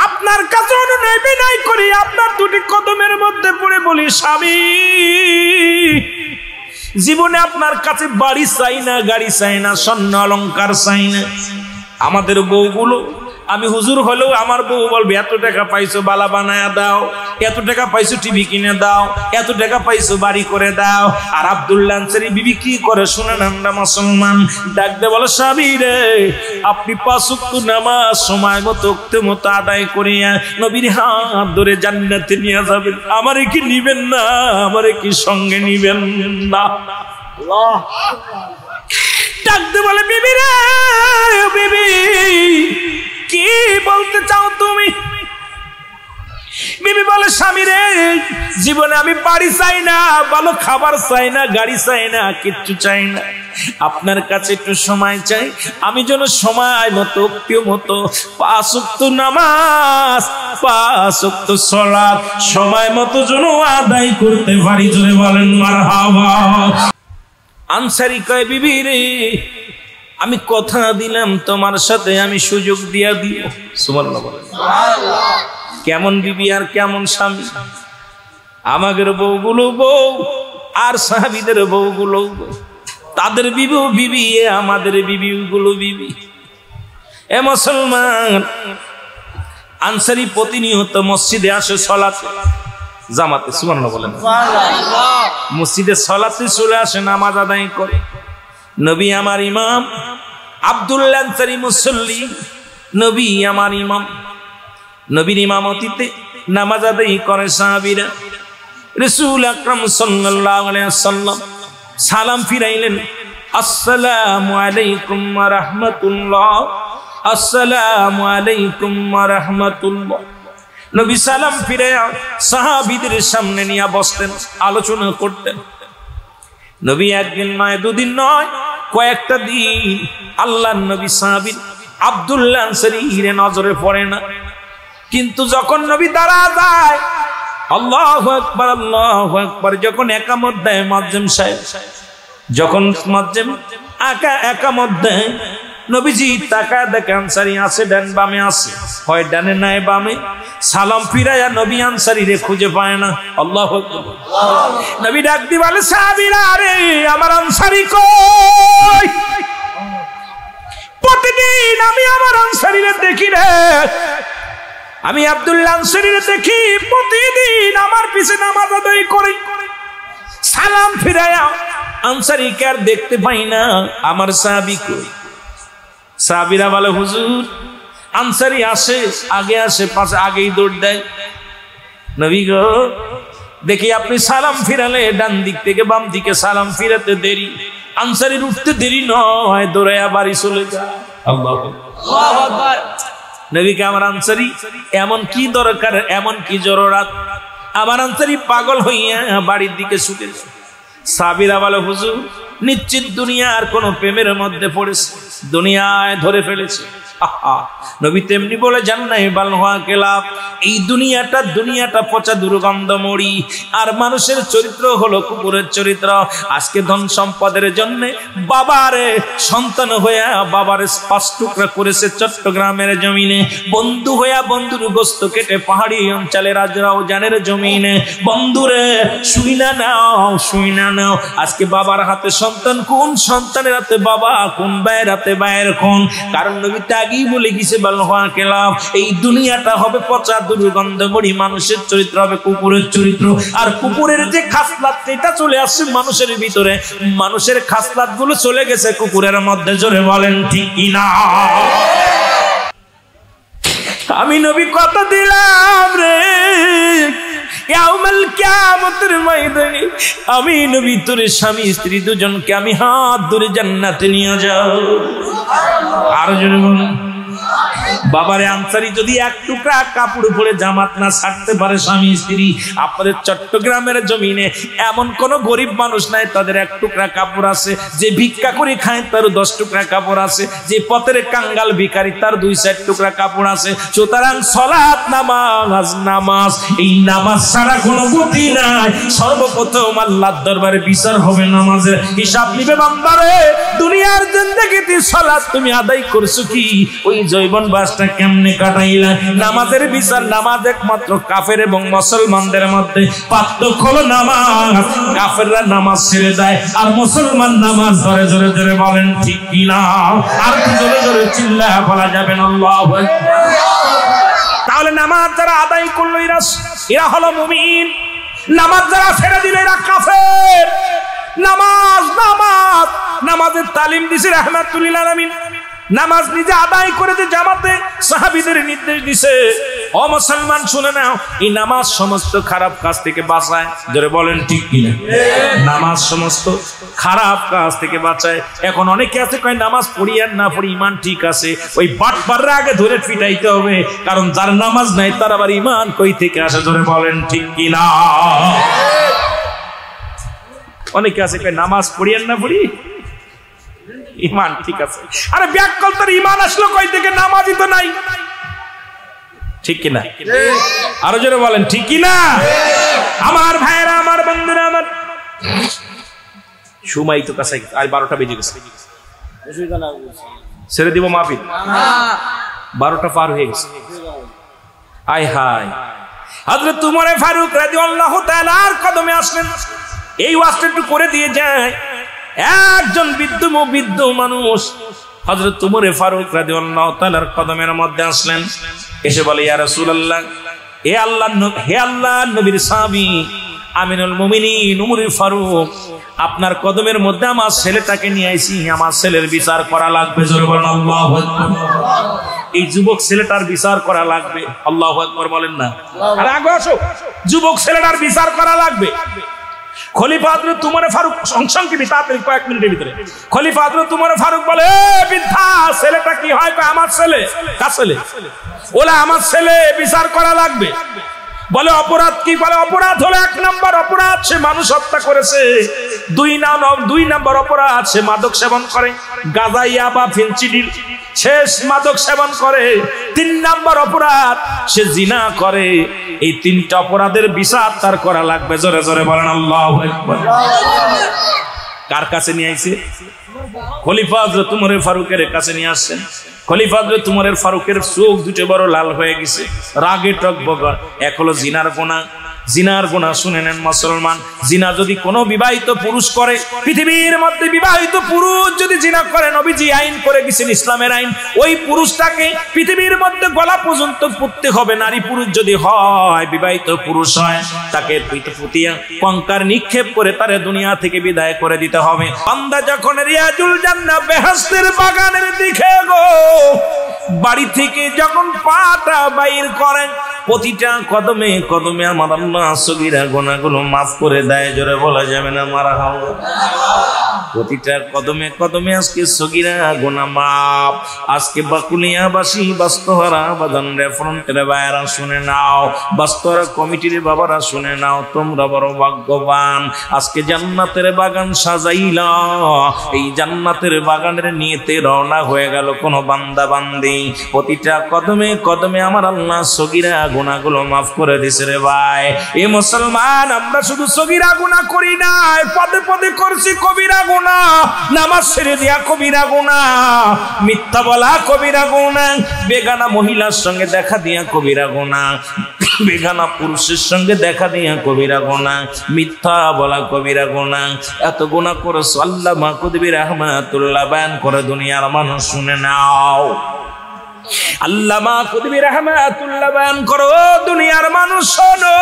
আপনার কাছে অনুনয় বিনয় করি, আপনার দুটি কদমের মধ্যে পড়ে বলি, স্বামী জীবনে আপনার কাছে বাড়ি চাই না, গাড়ি চাই না, স্বর্ণ অলংকার চাই না। আমাদের বউগুলো, আমি হুজুর হলেও আমার বউ বলবে, এত টাকা পাইছো বালা বানায়া দাও, এত টাকা পাইছো টিভি কিনে দাও, এত টাকা পাইছো বাড়ি করে দাও। আর আব্দুল্লাহ আনসারী বিবি কি করে শুনেন, আমরা মুসলমান। ডাকতে বলো, স্বামী রে, আপনি 5 ওয়াক্ত নামাজ সময় মতো উক্ত মতো আদায় করিয়া নবীর হাত ধরে জান্নাতে নিয়ে যাবেন, আমারে কি নিবেন না? আমারে কি সঙ্গে নিবেন না? আল্লাহ ডাকতে বলে, বিবি রে, বিবি কি বলতে চাও তুমি? বিবি বলে, স্বামী রে, জীবনে আমি বাড়ি চাই না, ভালো খাবার চাই না, গাড়ি চাই না, কিচ্ছু চাই না, আপনার কাছে একটু সময় চাই, আমি যেন সময় মতো মতো 5 ওয়াক্ত নামাজ 5 ওয়াক্ত সালাত সময় মতো যেন আদায় করতে পারি। জোরে বলেন মারহাবা। আনসারী কয়, বিবি রে, আমি কথা দিলাম তোমার সাথে আমি সুযোগ দিয়া দিব। সুবহানাল্লাহ বলেন। কেমন বিবি আর কেমন স্বামী। আমাদের বউগুলো বউ আর সাহাবীদের বউগুলো তাদের বিবি বিবি, আমাদের বিবিগুলো বিবি। এ মুসলমান, আনসারী প্রতিনিয়ত মসজিদে আসে সালাতে জামাতে। সুবহানাল্লাহ বলেন। মসজিদে সালাতে চলে আসে, নামাজ আদায় করে। নবী আমার ইমাম, আব্দুল্লাহ আনসারী মুসল্লি, নবী আমার ইমাম। নবীর ইমামতিতে নামাজ আদায় করে সাহাবীরা। রাসূল আকরাম সাল্লাল্লাহু আলাইহি ওয়াসাল্লাম সালাম ফিরাইলেন, আসসালামু আলাইকুম ওয়া রাহমাতুল্লাহ, আসসালামু আলাইকুম ওয়া রাহমাতুল্লাহ। নবী সালাম ফিরাইয়া সাহাবীদের সামনে নিয়ে বসতেন, আলোচনা করতেন। নবী একদিন নয়, দুদিন নয়, কয়েকটা দিন আল্লাহর নবী সাহাবী আব্দুল্লাহ আনসারীর নজরে পড়ে না। কিন্তু যখন নবী দাঁড়া যায়, আল্লাহু আকবার, আল্লাহু আকবার, যখন একামত দেয় মুয়াজ্জিন সাহেব, যখন মুয়াজ্জিন একামত দেয়, নবীজি তাকায় দেখে আনসারী আছে ডান বামে আছে, হয় ডানে নাই বামে। সালাম ফিরাইয়া নবী আনসারীরে খুঁজে পায় না। আল্লাহু আকবার। নবী ডাক দিয়ে বলে, সাহাবীরা, আরে আমার আনসারী কই? প্রতিদিন আমি আমার আনসারীরে দেখি রে, আমি আব্দুল্লাহ আনসারীরে দেখি, প্রতিদিন আমার পিছে নামাজ আদায় করে। সালাম ফিরাইয়া আনসারীকে আর দেখতে পাই না, আমার সাহাবী কই? সাহাবীরা বলে, হুজুর আনসারী আসে, আগে আসে, পাশে আগেই দৌড় দেয়। নবী গো, দেখি আপনি সালাম ফিরালে ডান দিক থেকে বাম দিকে সালাম ফিরাতে দেরি, আনসারীর উঠতে দেরি নয়, দৌড়াইয়া বাড়ি চলে যায়। আল্লাহু আকবার। নবীকে আমার আনসারী এমন কি দরকার, এমন কি জরুরত, আমার আনসারী পাগল হইয়া বাড়ির দিকে ছুটে যায়। সাহাবীরা বলে, হুজুর নিশ্চিত দুনিয়ার কোন প্রেমের মধ্যে পড়েছে, দুনিয়ায় ধরে ফেলেছে। নবী তেমনি বলে যান নাই, বালহা কেলাপ, এই দুনিয়াটা পচা দুর্গন্ধ মরি, আর মানুষের চরিত্র হলো কুকুরের চরিত্র। আজকে ধন সম্পদের জন্য বাবারে সন্তান হইয়া বাবারে 5 টুকরা করেছে চট্টগ্রামের জমিনে, বন্ধু হইয়া বন্ধুর গোস্ত কেটে পাহাড়ি অঞ্চলের রাজরাও জানের জমিনে। বন্ধুরে শুইনা নাও, আজকে বাবার হাতে সন্তান, কোন সন্তানের হাতে বাবা, কোন ভাইয়ের হাতে ভাইয়ের কোন। কারণ নবী ত্যাগ আগেই বলে গেছে বালহা কেলাম, এই দুনিয়াটা হবে পচা দুর্গন্ধময়ী, মানুষের চরিত্র হবে কুকুরের চরিত্র। আর কুকুরের যে খাসলাত এটা চলে আসছে মানুষের ভিতরে, মানুষের খাসলাত গুলো চলে গেছে কুকুরের মধ্যে। জোরে বলেন ঠিক কিনা? আমি নবী কথা দিলাম রে, ইয়াউমাল কিয়ামতের ময়দানে আমি নবী তোর স্বামী স্ত্রী দুজনকে আমি হাত ধরে জান্নাতে নিয়ে যাও। আর জোরে বলুন। বাবারে আনসারি যদি এক টুকরা কাপড় পরে জামাত না ছাড়তে পারে স্বামী স্ত্রী, আপনাদের চট্টগ্রামের জমিনে এমন কোন গরিব মানুষ নাই তাদের এক টুকরা কাপড় আছে, যে ভিক্ষা করে খায় তার 10 টুকরা কাপড় আছে, যে পথের কাঙ্গাল ভিখারি তার 2-4 টুকরা কাপড় আছে। সুতরাং সালাত নামাজ, নামাজ এই নামাজ ছাড়া কোনো গতি নাই। সর্বপ্রথম আল্লাহর দরবারে বিচার হবে, নামাজের হিসাব নিবে বান্দারে। দুনিয়ার জিন্দেগিতে সালাত তুমি আদায় করছো কি, ওই জৈবন বাসটা কেমনে কাটাইলা? নামাজের বিচার, নামাজ একমাত্র কাফের এবং মুসলমানদের মধ্যে পার্থক্য হলো নামাজ। কাফেররা নামাজ ছেড়ে দেয় আর মুসলমান নামাজ ধরে। জোরে জোরে বলেন ঠিক কিনা? আর জোরে জোরে চিল্লায়া বলা যাবে না আল্লাহু আকবার। তাহলে নামাজ যারা আদায় করলো এরা হলো মুমিন, নামাজ যারা ছেড়ে দিল এরা কাফের। নামাজ নামাজ নামাজের তালিম দিছে রাহমাতুল লিল আলামিন। নামাজ নিজে আদায় করেছে জামাতে, সাহাবীদের নির্দেশ দিছে। ও মুসলমান শুনে নাও, এই নামাজ সমস্ত খারাপ কাজ থেকে বাঁচায়। জোরে বলেন ঠিক কিনা? নামাজ সমস্ত খারাপ কাজ থেকে বাঁচায়। এখন অনেকে আছে কয় নামাজ পড়ি আর না পড়ি ইমান ঠিক আছে। ওই বাটপাররা আগে ধরে পিটাইতে হবে, কারণ যার নামাজ নাই তার আবার ইমান কই থেকে আসে? জোরে বলেন ঠিক কিনা? অনেকে আছে কয় নামাজ পড়ি আর না পড়ি ইমান ঠিক আছে। আরে ব্যাককল তোর ইমান আসলো কই থেকে? নামাজই তো নাই। ঠিক কিনা? আরো জোরে বলেন ঠিক কিনা? আমার ভাইরা, আমার বন্ধুরা, আমার সময় তো কাছে আর 12টা বেজে গেছে। ছেড়ে দিব মাহফিল? 12টা পার হয়ে গেছে। আয় হায়, হযরত উমর ফারুক রাদিয়াল্লাহু তাআলার কদমে আসলেন। এই ওয়াজটা একটু করে দিয়ে যায়। একজন বৃদ্ধ মানুষ হযরত উমর ফারুক রাদিয়াল্লাহু তাআলার কদমের মধ্যে আসলেন, এসে বলে ইয়া রাসূলুল্লাহ, হে আল্লাহর নবীর সাহাবী আমিনুল মুমিনিন উমর ফারুক, আপনার কদমের মধ্যে আমার ছেলেটাকে নিয়ে আইছি, আমার ছেলের বিচার করা লাগবে। জোরে বলেন আল্লাহু আকবার। এই যুবক ছেলেটার বিচার করা লাগবে। আল্লাহু আকবার বলেন না? আর আগে আসো, যুবক ছেলেটার বিচার করা লাগবে। খলিফা হযরত উমর ফারুক সংক্ষেপে তাড়াতাড়ি কয়েক মিনিটের ভিতরে খলিফা হযরত উমর ফারুক বলে, বৃদ্ধা ছেলেটা কি হয়? আমার ছেলে। কার ছেলে? ওলা আমার ছেলে, বিচার করা লাগবে। বলে অপরাধ কি? বলে অপরাধ হলো 1 নম্বর অপরাধ সে মানুষ হত্যা করেছে, 2 নম্বর অপরাধ সে মাদক সেবন করে, গাঁজা ইয়াবা ফেনসিডিল শেষ মাদক সেবন করে, 3 নম্বর অপরাধ সে জিনা করে। এই 3টা অপরাধের বিচার তার করা লাগবে। জোরে জোরে বলেন আল্লাহু আকবার। কার কাছে নিয়ে আইছে? খলিফা হযরত উমর ফারুকের কাছে নিয়ে আসছেন। খলিফা হযরত উমর ফারুকের চোখ দুটো বড় লাল হয়ে গেছে, রাগে টকবকা। এক হলো জিনার গুনাহ। জিনার গুনাহ শুনে নেন মুসলমান। জিনা যদি কোনো বিবাহিত পুরুষ করে, পৃথিবীর মধ্যে বিবাহিত পুরুষ যদি জিনা করে, নবীজি আইন করে গেছেন, ইসলামের আইন, ওই পুরুষটাকে পৃথিবীর মধ্যে গলা পর্যন্ত পুঁততে হবে। নারী পুরুষ যদি হয়, বিবাহিত পুরুষ হয়, তাকে পুঁতিয়া কঙ্কার নিক্ষেপ করে তারে দুনিয়া থেকে বিদায় করে দিতে হবে। বান্দা যখন রিয়াজুল জান্নাহ বেহেশতের বাগানের দিকে গো বাড়ি থেকে যখন পাটা বাইর করেন, প্রতিটা কদমে কদমে আমার আল্লাহ সগীরা গুনাহগুলো মাফ করে দেয়। জোরে বলা যাবে না মারহাবা? প্রতিটা কদমে কদমে আজকে সগীরা গুনাহ মাফ। আজকে বাকুলিয়াবাসী, বাস্তহারা বাজান রেফারেন্টের ভাইরা শুনে নাও, বাস্তহারা কমিটির বাবারা শুনে নাও, তোমরা বড় ভাগ্যবান। আজকে জান্নাতের বাগান সাজাইলা, এই জান্নাতের বাগানের নিয়েতে রওনা হয়ে গেল কোন বান্দা বান্দি। প্রতিটা কদমে কদমে আমার আল্লাহ সগীরা গুনাহগুলো মাফ করে দিছে রে ভাই। এ মুসলমান, আমরা শুধু সগীরা গুনাহ করি নাই, পদে পদে করছি কবিরা গুনাহ। নামাজ ছেড়ে দিয়া কবিরা গুনাহ, মিথ্যা বলা কবিরা গুনাহ, বেগানা মহিলার সঙ্গে দেখা দিয়া কবিরা গুনাহ, বেগানা পুরুষের সঙ্গে দেখা দিয়া কবিরা গুনাহ, মিথ্যা বলা কবিরা গুনাহ। এত গুনাহ করেছ আল্লামা কুতুবী রাহমাতুল্লাহ বয়ান করে দুনিয়ার মানুষ শুনে নাও। আল্লামা কুতুবী রাহমাতুল্লাহ বয়ান করো, দুনিয়ার মানুষ শোনো,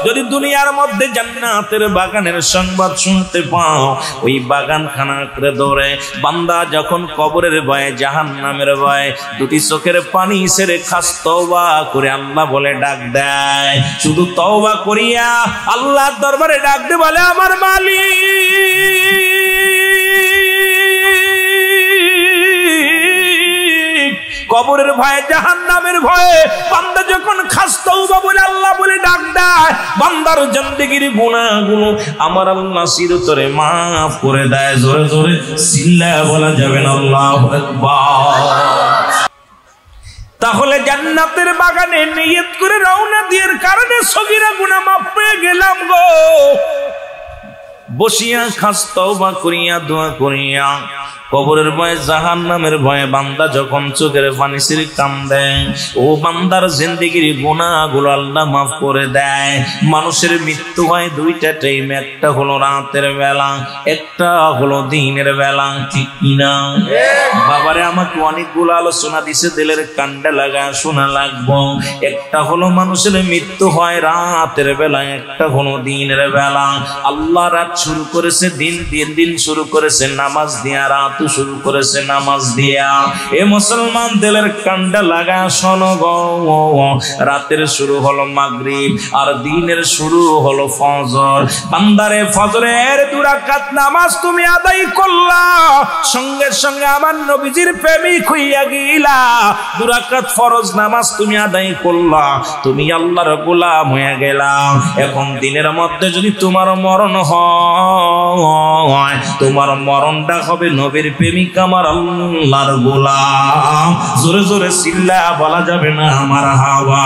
যদি দুনিয়ার মধ্যে জান্নাতের বাগানের সংবাদ শুনতে পাও, ওই বাগানখানা করে দৌড়ে বান্দা যখন কবরের ভয়ে, জাহান্নামের ভয়ে দুটি চোখের পানি ছেড়ে খাস তওবা করে আল্লাহ বলে ডাক দেয়, শুধু তওবা করিয়া আল্লাহর দরবারে ডাক দিয়ে বলে, আমার মালিক, কবরের ভয়ে, জাহান্নামের ভয়ে বান্দা যখন খাস তওবা বলে আল্লাহ বলে ডাক দেয়, বান্দার জিন্দেগির গুনাহগুলো আমার আল্লাহ চিরতরে মাফ করে দেয়। জোরে জোরে চিল্লায়া বলা যাবে না আল্লাহু আকবার। তাহলে জান্নাতের বাগানে নিয়ত করে রওনা দিয়ার কারণে সগীরা গুনাহ মাফ পেয়ে গেলাম গো। বসিয়া খাস তওবা করিয়া দোয়া করিয়া কবরের ভয়ে, জাহান্নামের ভয়ে বান্দা যখন চোখের পানি ছেড়ে কান্দে, ও বান্দার জিন্দেগির গুনাহগুলো আল্লাহ মাফ করে দেয়। মানুষের মৃত্যু হয় দুইটা টাইম, একটা হলো রাতের বেলা, একটা হলো দিনের বেলা, ঠিক কিনা? বাবারে আমাকে অনেকগুলো আলোচনা দিছে, দিলের কান্ডা লাগা শোনা লাগবো। একটা হলো মানুষের মৃত্যু হয় রাতের বেলা, একটা হলো দিনের বেলা। আল্লাহ রাত শুরু করেছে, দিন শুরু করেছে নামাজ দিয়া, রাত শুরু করেছে নামাজ দিয়া। এ মুসলমান দিলের কান্ডা লাগা শোনো গো, রাতের শুরু হলো মাগরিব আর দিনের শুরু হলো ফজর। বান্দারে ফজরের 2 রাকাত নামাজ তুমি আদায় করলা, সঙ্গে সঙ্গে আমার নবীজির প্রেমিক হইয়া গিলা। 2 রাকাত ফরজ নামাজ তুমি আদায় করলা, তুমি আল্লাহর গোলাম হয়ে গেলা। এখন দিনের মধ্যে যদি তোমার মরণ হয়, তোমার মরণটা হবে নবীর প্রেমিক, আমার আল্লাহর গোলাম। জোরে জোরে চিল্লায়া বলা যাবে না আমার হাওয়া।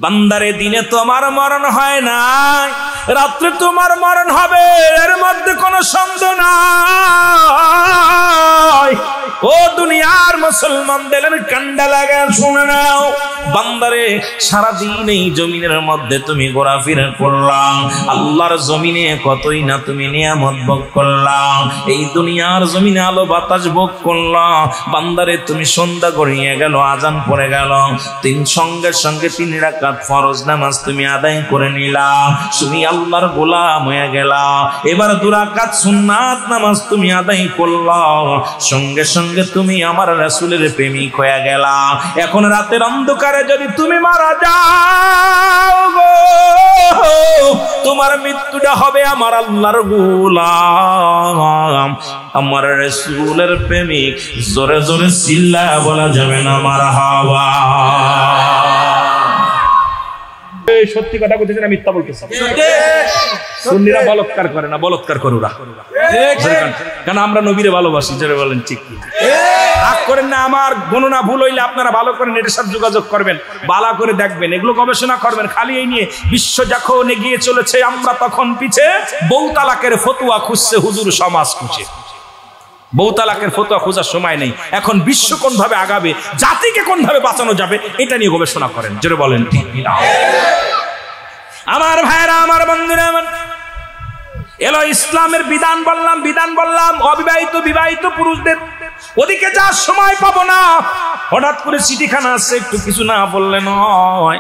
বান্দারে দিনে তোমার মরণ হয় না, রাত্রে তোমার মরণ হবে, এর মধ্যে কোনো সন্দেহ নাই। ও দুনিয়ার মুসলমানদের কান্ডা লাগা শুনে নাও, বান্দারে সারাদিন এই জমিনের মধ্যে তুমি ঘোরাফেরা করলাম, আল্লাহর জমিনে কতই না তুমি নিয়ামত ভোগ করলাম, এই দুনিয়ার জমিনে আলো বাতাস ভোগ করলাম। বান্দারে তুমি সন্ধ্যা গড়িয়ে গেল, আজান পড়ে গেল, সঙ্গে সঙ্গে 3 রাকাত ফরজ নামাজ তুমি আদায় করে নিলা, তুমি আল্লাহর গোলাম হয়ে গেলা। এবার 2 রাকাত সুন্নাত নামাজ তুমি আদায় করলা, সঙ্গে সঙ্গে তুমি আমার রাসূলের প্রেমিক হয়ে গেলা। এখন রাতের অন্ধকারে যদি তুমি মারা যাও গো, তোমার মৃত্যুটা হবে আমার আল্লাহর গোলাম, আমার রাসূলের প্রেমিক। জোরে জোরে চিল্লায়া বলা যাবে না মারহাবা। সত্যি কথা বলতেছি না, মিথ্যা বলতেছি? সুন্নিরা বলৎকার করে না, বলৎকার করে ওরা, কারণ আমরা নবীরে ভালোবাসি। যারা বলেন ঠিক রাগ করেন না, আমার গণনা ভুল হইলে আপনারা ভালো করে নেটের সাথে যোগাযোগ করবেন, ভালো করে দেখবেন, এগুলো গবেষণা করবেন। খালি এই নিয়ে বিশ্ব যখন এগিয়ে চলেছে, আমরা তখন পিছে বউ তালাকের ফতুয়া খুঁজছে হুজুর সমাজ খুঁজে। বউ তালাকের ফতুয়া খোঁজার সময় নেই, এখন বিশ্ব কোন ভাবে আগাবে, জাতিকে কোন ভাবে বাঁচানো যাবে, এটা নিয়ে গবেষণা করেন। যারা বলেন ঠিক না? আমার ভাইরা, আমার বন্ধুরা, এলো ইসলামের বিধান বললাম অবিবাহিত বিবাহিত পুরুষদের। ওদিকে যাওয়ার সময় পাবো না, হঠাৎ করে চিঠিখানা আসছে, একটু কিছু না বললে নয়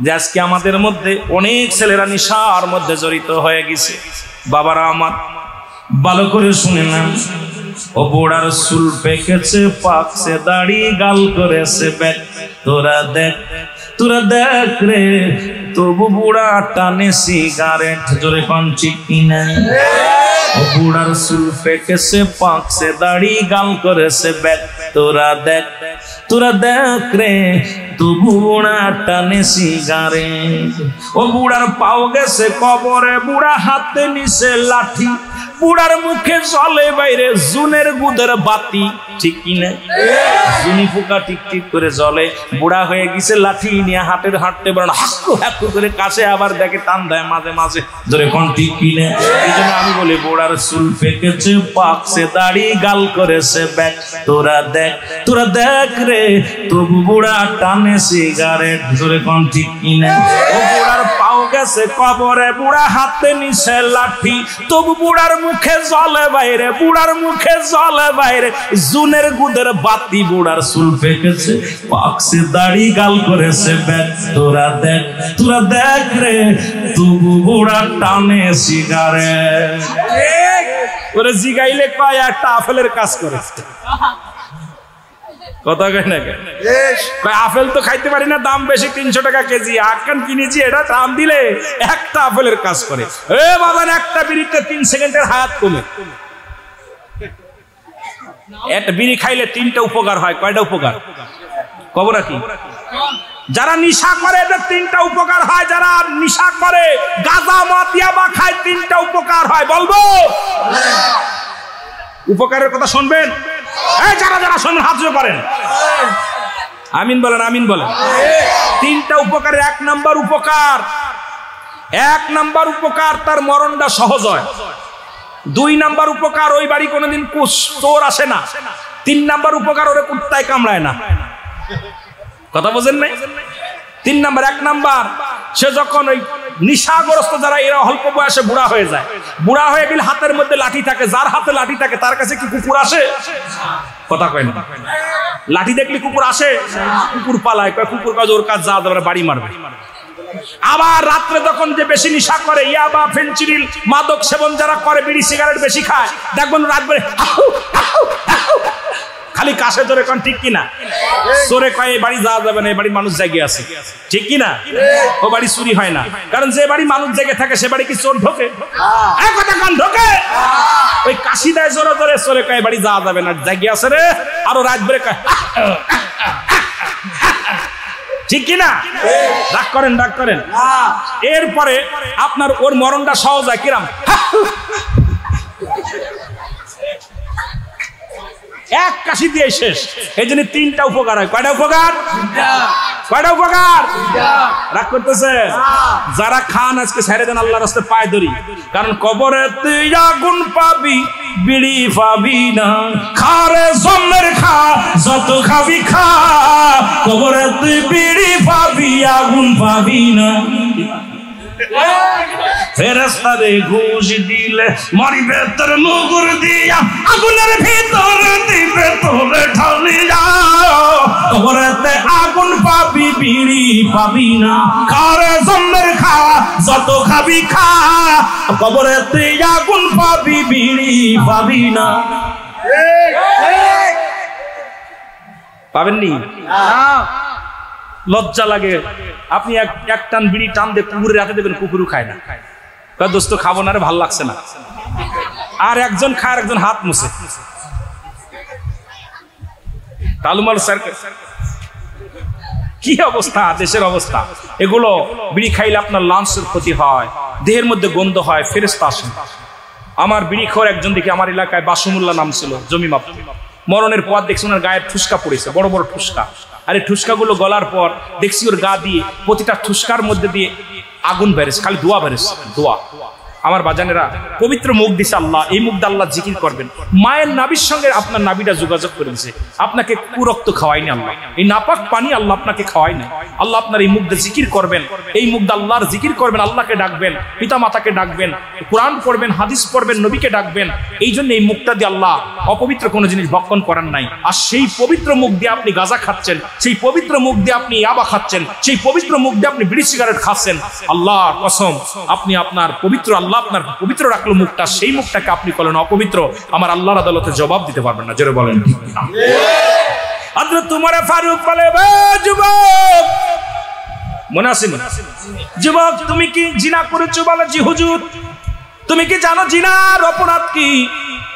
যে আজকে আমাদের মধ্যে অনেক ছেলেরা নেশার মধ্যে জড়িত হয়ে গেছে। বাবারা আমার ভালো করে শুনে না, ও বুড়ার চুল পেকেছে, পাকছে দাড়ি, গাল করেছে ব্যাক, তোরা দেখ রে, তবু বুড়া টানে সিগারেট। জোরে কোন ঠিক কিনা? ও বুড়ার চুল পেকেছে, পাকছে দাড়ি, গাল করেছে ব্যাক, তোরা দেখ রে, তবু বুড়া টানে সিগারেট। ও বুড়ার পাও গেছে কবরে, বুড়া হাতে নিছে লাঠি, বুড়ার মুখে জলে বাইরে জুনের গুদের বাতি। ঠিক কিনা? জুনি পোকা টিক টিক করে জলে, বুড়া হয়ে গেছে, লাঠি নিয়ে হাঁটতে বেড়ানো, হাক্কু করে কাছে আবার দেখে, টান দেয় মাঝে মাঝে। ধরে কোন ঠিক কিনা? এই জন্য আমি বলি, বুড়ার চুল পেকেছে, পাকছে দাড়ি, গাল করেছে ব্যাক, তোরা দেখ রে, তবু বুড়া টানে সিগারেট। ধরে কোন ঠিক কিনা? ও বুড়ার পাও গেছে কবরে, বুড়া হাতে নিছে লাঠি, তবু বুড়ার মুখে জলে বাইরে, বুড়ার মুখে জলে বাইরে, জুনের গুদের বাতি বুড়ার চুল পেকেছে, পাকছে দাড়ি গাল করেছে ব্যাগ। তোরা দেখ রে, তবু বুড়া টানে সিগারেট। ওরে জিগাইলে কয় একটা আপেলের কাজ করেছে। কথা কয় না কেন? আপেল তো খাইতে পারি না, দাম বেশি 300 টাকা কেজি, আটকান কিনেছি, এটা দাম দিলে একটা আপেলের কাজ করে। এ বাবা, একটা বিড়িতে 3 সেকেন্ডের হায়াত কমে। একটা বিড়ি খাইলে 3টা উপকার হয়। কয়টা উপকার কব নাকি? যারা নিশা করে এদের 3টা উপকার হয়। যারা নিশা করে, গাঁজা মদ ইয়াবা খায়, 3টা উপকার হয়। বলবো উপকারের কথা শুনবেন? যারা যারা শুনবেন হাত জোড় করেন, আমিন বলেন, আমিন বলেন। 3টা উপকারের 1 নাম্বার উপকার তার মরণটা সহজ হয়। 2 নাম্বার উপকার, ওই বাড়ি কোনোদিন চোর আসে না। 3 নাম্বার উপকার, ওরে কুত্তায় কামড়ায় না। কথা বোঝেন নাই? 3 নাম্বার, 1 নাম্বার, সে যখন ওই নিশাগ্রস্ত যারা, এরা অল্প বয়সে বুড়া হয়ে যায়। বুড়া হয়ে গেলে হাতের মধ্যে লাঠি থাকে, যার হাতে লাঠি থাকে তার কাছে কি কুকুর আসে? কথা কয় না। লাঠি দেখলে কুকুর আসে? কুকুর পালায়, কুকুর কাজ ওর কাজ, যা দেবে বাড়ি মারবে। আবার রাত্রে যখন যে বেশি নিশা করে, ইয়াবা ফেনচিডিল মাদক সেবন যারা করে, বিড়ি সিগারেট বেশি খায়, দেখবেন রাত বেড়ে খালি কাশে ধরে। কোন ঠিক কিনা? চোরে কয় এই বাড়ি যাওয়া যাবে না, এই বাড়ি মানুষ জেগে আছে। ঠিক কিনা? ও বাড়ি চুরি হয় না, কারণ যে বাড়ি মানুষ জেগে থাকে সে বাড়ি কি চোর ঢোকে? কথা কান ঢোকে। ওই কাশি দেয় জোরে জোরে, চোরে কয় বাড়ি যাওয়া যাবে না, জেগে আছে রে। আরো রাত বেড়ে কয়, ঠিক কিনা? রাগ করেন, রাগ করেন। এরপরে আপনার ওর মরণটা সহজ হয় কিরাম? এক কাশি দিয়ে শেষ। এই জন্য 3টা উপকার হয়। কয়টা উপকার? কয়টা উপকার? রাগ করতেছে? যারা খান আজকে ছেড়ে দেন, আল্লাহর রাস্তায় পায়ে ধরি। কারণ কবরে তুই আগুন পাবি, বিড়ি পাবি না। খারে জমের খা, যত খাবি খা, কবরে তুই বিড়ি পাবি, আগুন পাবি না। ফেরেশতারে ঘুষ দিলে মরিবে তোর মুগুর দিয়া, আগুনের ভিতরে দিবে তোরে ঢালিয়া। কবরেতে আগুন পাবি, বিড়ি পাবি না। খারে জমের খা, যত খাবি খা, কবরেতে আগুন পাবি, বিড়ি পাবি না। পাবেননি? লজ্জা লাগে। আপনি এক টান বিড়ি টান দিয়ে কুকুরের হাতে দেবেন, কুকুরও খায় না। দোস্ত খাবো না রে, ভাল লাগছে না। আর একজন খায়, আর একজন হাত মুছে। তালুমাল স্যার, কি অবস্থা দেশের অবস্থা। এগুলো বিড়ি খাইলে আপনার লাঞ্চের ক্ষতি হয়, দেহের মধ্যে গন্ধ হয়, ফেরেশতা আসেন। আমার বিড়ি খোর একজন দেখি, আমার এলাকায় বাসমুল্লাহ নাম ছিল, জমি মাপ। মরণের পর দেখছি ওনার গায়ের ঠুসকা পড়েছে, বড় বড় ঠুসকা। আর এই ঠুসকাগুলো গলার পর দেখছি ওর গা দিয়ে, প্রতিটা ঠুসকার মধ্যে দিয়ে আগুন বেরেছে, খালি দোয়া বেরেছে, দোয়া। আমার বাজানেরা, পবিত্র মুখ দিছে আল্লাহ, এই মুখ দিয়ে আল্লাহ জিকির করবেন। মায়ের নাবির সঙ্গে আপনার নাবিটা যোগাযোগ করে দিছে। আপনাকে কুরক্ত খাওয়াইনি আল্লাহ, এই নাপাক পানি আল্লাহ আপনাকে খাওয়াই নাই। আল্লাহ আপনার এই মুখ দিয়ে জিকির করবেন, এই মুখ দিয়ে আল্লাহর জিকির করবেন, আল্লাহকে ডাকবেন, পিতা মাতাকে ডাকবেন, কোরআন পড়বেন, হাদিস পড়বেন, নবীকে ডাকবেন। এই জন্য এই মুখটা দিয়ে আল্লাহ অপবিত্র কোনো জিনিস ভক্ষণ করেন নাই। আর সেই পবিত্র মুখ দিয়ে আপনি গাঁজা খাচ্ছেন, সেই পবিত্র মুখ দিয়ে আপনি ইয়াবা খাচ্ছেন, সেই পবিত্র মুখ দিয়ে আপনি বিড়ি সিগারেট খাচ্ছেন। আল্লাহর কসম, আপনি আপনার পবিত্র, আল্লাহ আপনার পবিত্র রাখলো মুখটা, সেই মুখটাকে আপনি বলেন অপবিত্র, আমার আল্লাহর আদালতে জবাব দিতে পারবেন না। জোরে বলেন। হযরত উমর ফারুক বলে, যুবক, মনে আছে না? যুবক, তুমি কি জিনা করেছো? বলে, জি হুজুর। তুমি কি জানো জিনার অপরাধ কি?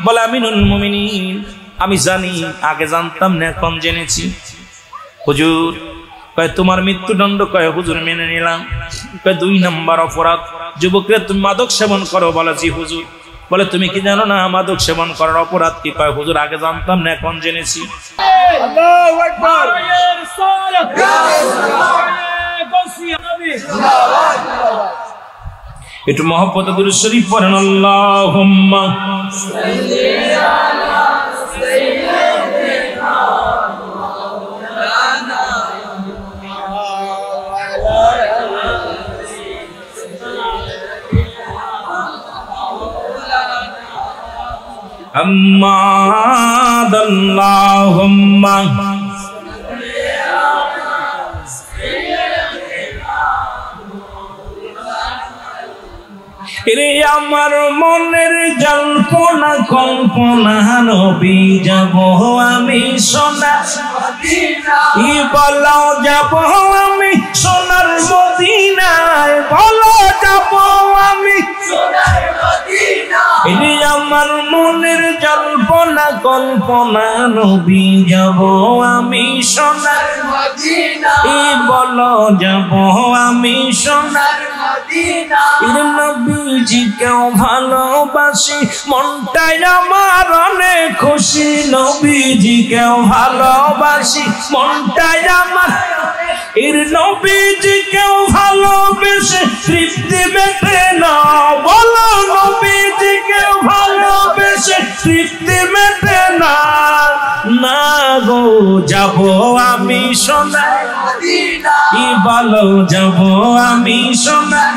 বলে, আমিনুল মুমিনিন, আমি জানি, আগে জানতাম না, এখন জেনেছি। হুজুর কয়, তোমার মৃত্যুদণ্ড? কয়, হুজুর মেনে নিলাম। কয়, 2 নম্বর অপরাধ, যুবকরা তুমি মাদক সেবন করো? বলে, জি হুজুর। বলে, তুমি কি জানো না মাদক সেবন করার অপরাধ কি? কয়, হুজুর আগে জানতাম না, এখন জেনেছি। আল্লাহু আকবার। একটু মহব্বতে দুরূদ শরীফ পড়েন। আল্লাহুম্মা সাল্লি আলা সাইয়্যিদিনা মাওলানা محمد اللهم রে আমার মনের জল্পনা কল্পনা নবী যাব আমি সোনার মদিনায় বলো যাব আমি সোনার মদিনায় বলো যাব আমি সোনার মদিনায় রে আমার মনের জল্পনা কল্পনা নবী যাব আমি সোনার মদিনায় বলো যাব আমি সোনার নবীজিকেও ভালোবাসি মনটাই আমার অনেক খুশি নবীজিকেও ভালোবাসি মনটাই আমার নবীজিকেও ভালোবেসে তৃপ্তি মেটে না বলো নবীজিকেও ভালোবেসে তৃপ্তি মেটে না না গো যাব আমি সোনার মদিনায় বলো যাব আমি সোনার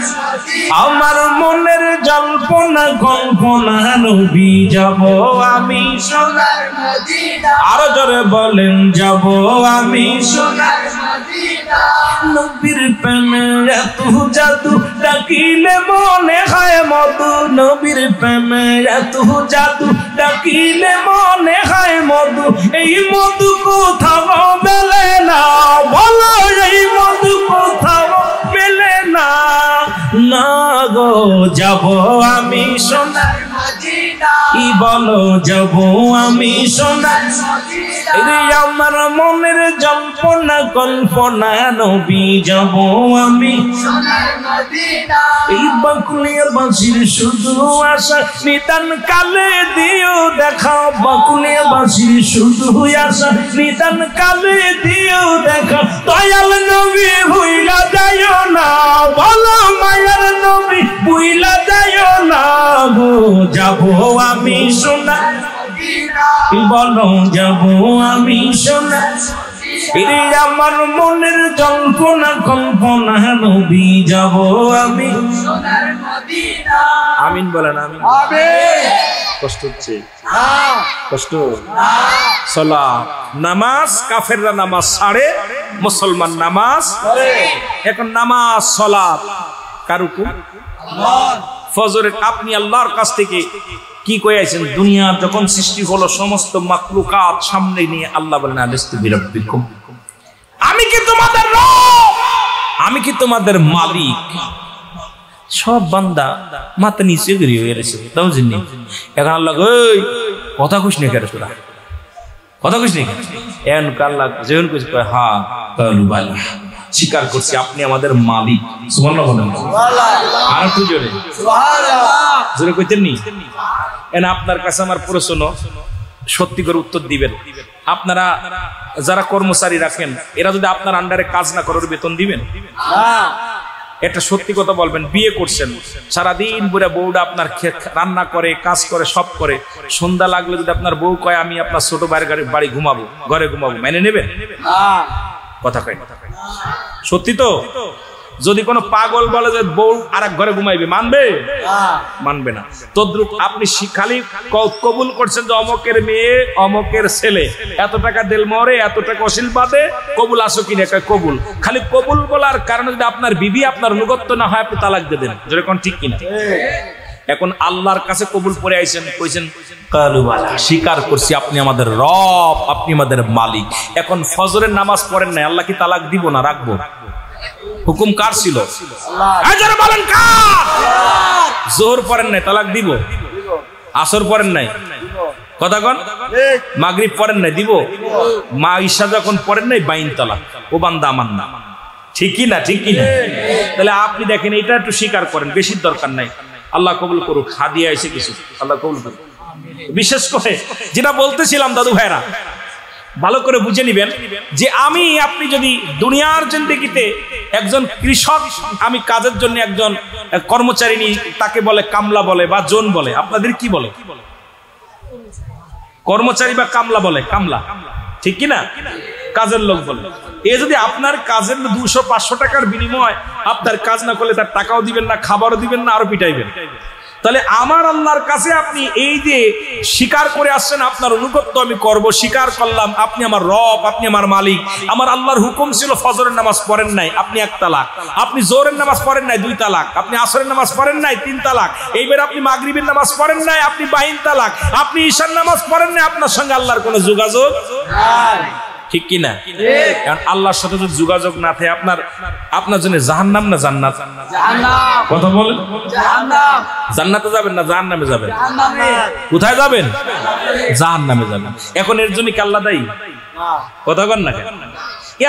আমার মনের জল্পনা কল্পনা নবী যাব আমি সোনার মদিনা আরো জোরে বলেন যাব আমি সোনার মদিনা নবীর প্রেমে এত জাদু ডাকিলে মনে হয় মধু নবীর প্রেমে এত জাদু ডাকিলে মনে হয় মধু এই মধু কোথাও মেলে না বলো এই মধু কোথাও মেলে না না গো যাব আমি সোনার মদিনায় বলো যাব আমি সোনার মদিনায় রে আমার মনের জল্পনা কল্পনা নবী যাব আমি সোনার মদিনায় এই বাকুলিয়া বাঁশির শুধু আশা নিতান কালে দিও দেখা বাকুলিয়া বাঁশির শুধু আশা নিতান কালে দিও দেখা দয়াল নবী ভুইলা যাইও না বলো মায়ার নবী ভুইলা যাইও না গো যাব আমি সোনার মদিনায় বলো যাব আমি সোনার রে আমার মনের জল্পনা কল্পনা নবী যাব আমি সোনার মদিনায় আমিন বলেন আমিন আমিন কষ্ট হচ্ছে কষ্ট সালাত নামাজ কাফেররা নামাজ ছাড়ে মুসলমান নামাজ এখন নামাজ সালাত কার হুকুম আল্লাহর ফজরে আপনি আল্লাহর কাছ থেকে কি কই আইছেন দুনিয়া যখন সৃষ্টি হলো সমস্ত মাখলুকাত সামনে নিয়ে আল্লাহ বলেন আলাস্তু বিরাব্বিকুম আমি কি তোমাদের রব আমি কি তোমাদের মালিক সব বান্দা মাথা নিচে গড়িয়ে গেছে তাও জিনি এখন আল্লাহ ওই কথা কইছ না কেন তোরা কথা কইছ না এন আল্লাহ যেন কইছ কয় হ্যাঁ কালু বালা স্বীকার করছি আপনি আমাদের মালিক সুবহানাল্লাহ বলেন সুবহানাল্লাহ আর একটু জোরে সুবহানাল্লাহ জোরে কইতেন নি এন আপনার কাছে আমার প্রশ্ন সত্যি করে উত্তর দিবেন আপনারা যারা কর্মচারী রাখেন এরা যদি আপনার আন্ডারে কাজ না করে বেতন দিবেন না এটা সত্যি কথা বলবেন বিয়ে করছেন সারাদিন পুরো বউটা আপনার রান্না করে কাজ করে সব করে সন্ধ্যা লাগলে যদি আপনার বউ কয় আমি আপনার ছোট ভাইয়ের বাড়ি ঘুমাবো ঘরে ঘুমাবো মেনে নেবেন না কথা কয় সত্যি তো যদি কোনো পাগল বলে যে বউ আরেক ঘরে ঘুমাইবে মানবে মানবে না তদ্রুপ আপনি খালি কবুল করছেন যে অমকের মেয়ে অমকের ছেলে এত টাকা দেল মরে এত টাকা অশীল বাদে কবুল আসো কিনা কবুল খালি কবুল বলার কারণে যদি আপনার বিবি আপনার অনুগত্য না হয় আপনি তালাক দিয়ে দেন যেরকম ঠিক কিনা এখন আল্লাহর কাছে কবুল পড়ে আইছেন কইছেন কালুবালা স্বীকার করছি আপনি আমাদের রব আপনি আমাদের মালিক এখন ফজরের নামাজ পড়েন নাই আল্লাহ কি তালাক দিব না রাখবো হুকুম কার ছিল আল্লাহ বলেন কার জোহর পড়েন নাই তালাক দিব আসর পড়েন নাই কথা কোন মাগরিব পড়েন নাই দিব মা ঈশা যখন পড়েন নাই বাইন তালাক ও বান্দা আমার না ঠিক কি না ঠিক কি না তাহলে আপনি দেখেন এটা একটু স্বীকার করেন বেশি দরকার নাই আল্লাহ কবুল করুক হাদিয়া এসে কিছু আল্লাহ কবুল করুক বিশেষ করে যেটা বলতেছিলাম দাদু ভাইরা ভালো করে বুঝে নিবেন যে আমি আপনি যদি দুনিয়ার জিন্দেগিতে একজন কৃষক আমি কাজের জন্য একজন কর্মচারী নি তাকে বলে কামলা বলে বা জন বলে আপনাদের কি বলে কর্মচারী বা কামলা বলে কামলা ঠিক কি না কাজের লোক বলে এ যদি আপনার কাজের 200-500 টাকার বিনিময় আপনার কাজ না করলে তার টাকাও দিবেন না খাবারও দিবেন না আরো পিটাইবেন তাহলে আমার আল্লাহর কাছে আপনি এই যে স্বীকার করে আসছেন আপনার অনুগত্য আমি করব, স্বীকার করলাম আপনি আমার রব, আপনি আমার মালিক, আমার আল্লাহর হুকুম ছিল ফজরের নামাজ পড়েন নাই, আপনি 1 তালাক, আপনি জোহরের নামাজ পড়েন নাই 2 তালাক, আপনি আসরের নামাজ পড়েন নাই 3 তালাক, এইবার আপনি মাগরিবের নামাজ পড়েন নাই, আপনি 22 তালাক, আপনি ঈশার নামাজ পড়েন নাই, আপনার সঙ্গে আল্লাহর কোনো যোগাযোগ নাই, ঠিক কি না? কারণ আল্লাহর সাথে যদি যোগাযোগ না থাকে আপনার জন্য জাহান্নাম না জান্নাত? জাহান্নাম। কথা বলেন। জাহান্নাম। জান্নাতে যাবেন না জাহান্নামে যাবেন? জাহান্নামে। কোথায় যাবেন? জাহান্নামে যাবেন। এখন এর জন্য কি আল্লাহ দায়ী? কথা বলেন না কেন?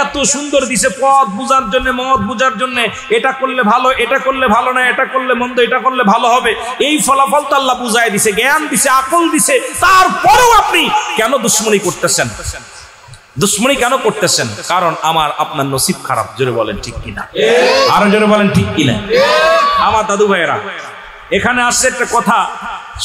এত সুন্দর দিছে পথ বুঝার জন্য, মত বুঝার জন্য, এটা করলে ভালো, এটা করলে ভালো না, এটা করলে মন্দ, এটা করলে ভালো হবে, এই ফলাফল তো আল্লাহ বুঝাই দিছে, জ্ঞান দিছে, আকল দিছে, তারপরেও আপনি কেন দুশ্মনী করতেছেন? দুশ্মনী কেন করতেছেন? কারণ আমার আপনার নসিব খারাপ। জোরে বলেন ঠিক কিনা? আরো জোরে বলেন ঠিক কিনা? আমার দাদু ভাইয়েরা এখানে আসছে একটা কথা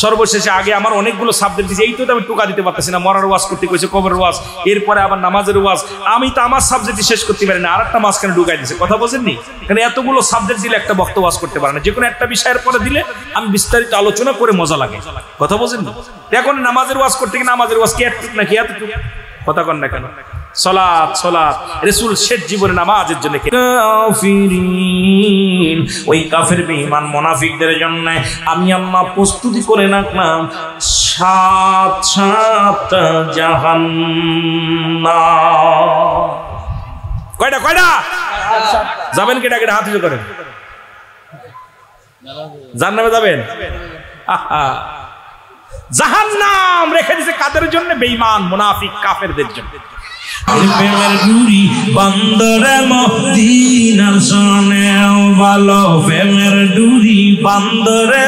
সর্বশেষে, আগে আমার অনেকগুলো সাবজেক্ট দিয়েছে, এই তো আমি টোকা দিতে পারতেছি না, মরার ওয়াজ করতে কইছে, কবরের ওয়াজ, এরপরে আবার নামাজের ওয়াজ, আমি তো আমার সাবজেক্টই শেষ করতে পারি না, আর একটা মাঝখানে ঢুকাই দিয়েছে। কথা বোঝেননি? এখানে এতগুলো সাবজেক্ট দিলে একটা বক্তব্য ওয়াজ করতে পারে না, যে কোনো একটা বিষয়ের পরে দিলে আমি বিস্তারিত আলোচনা করে মজা লাগে। কথা বোঝেননি? এখন নামাজের ওয়াজ করতে গিয়ে নামাজের ওয়াজ কি এতটুক নাকি এতটুক? কথা কন না কেন? সালাত সালাত রাসূল শেষ জীবনে নামাজের জন্য কাফিরিন, ওই কাফের বেঈমান মুনাফিকদের জন্য আমি আল্লাহ প্রস্তুতি করে রাখলাম 7 জাহান্নাম। কয়টা কয়টা? যাবেন কেটা কেটা হাত উঁচু করেন। জাহান্নামে যাবেন? জাহান্নাম রেখে দিয়েছে কাদের জন্য? বেঈমান মুনাফিক কাফেরদের জন্য। প্রেমের ডুরি বন্দরে মদিনার সনে ভালো, প্রেমের ডুরি বন্দরে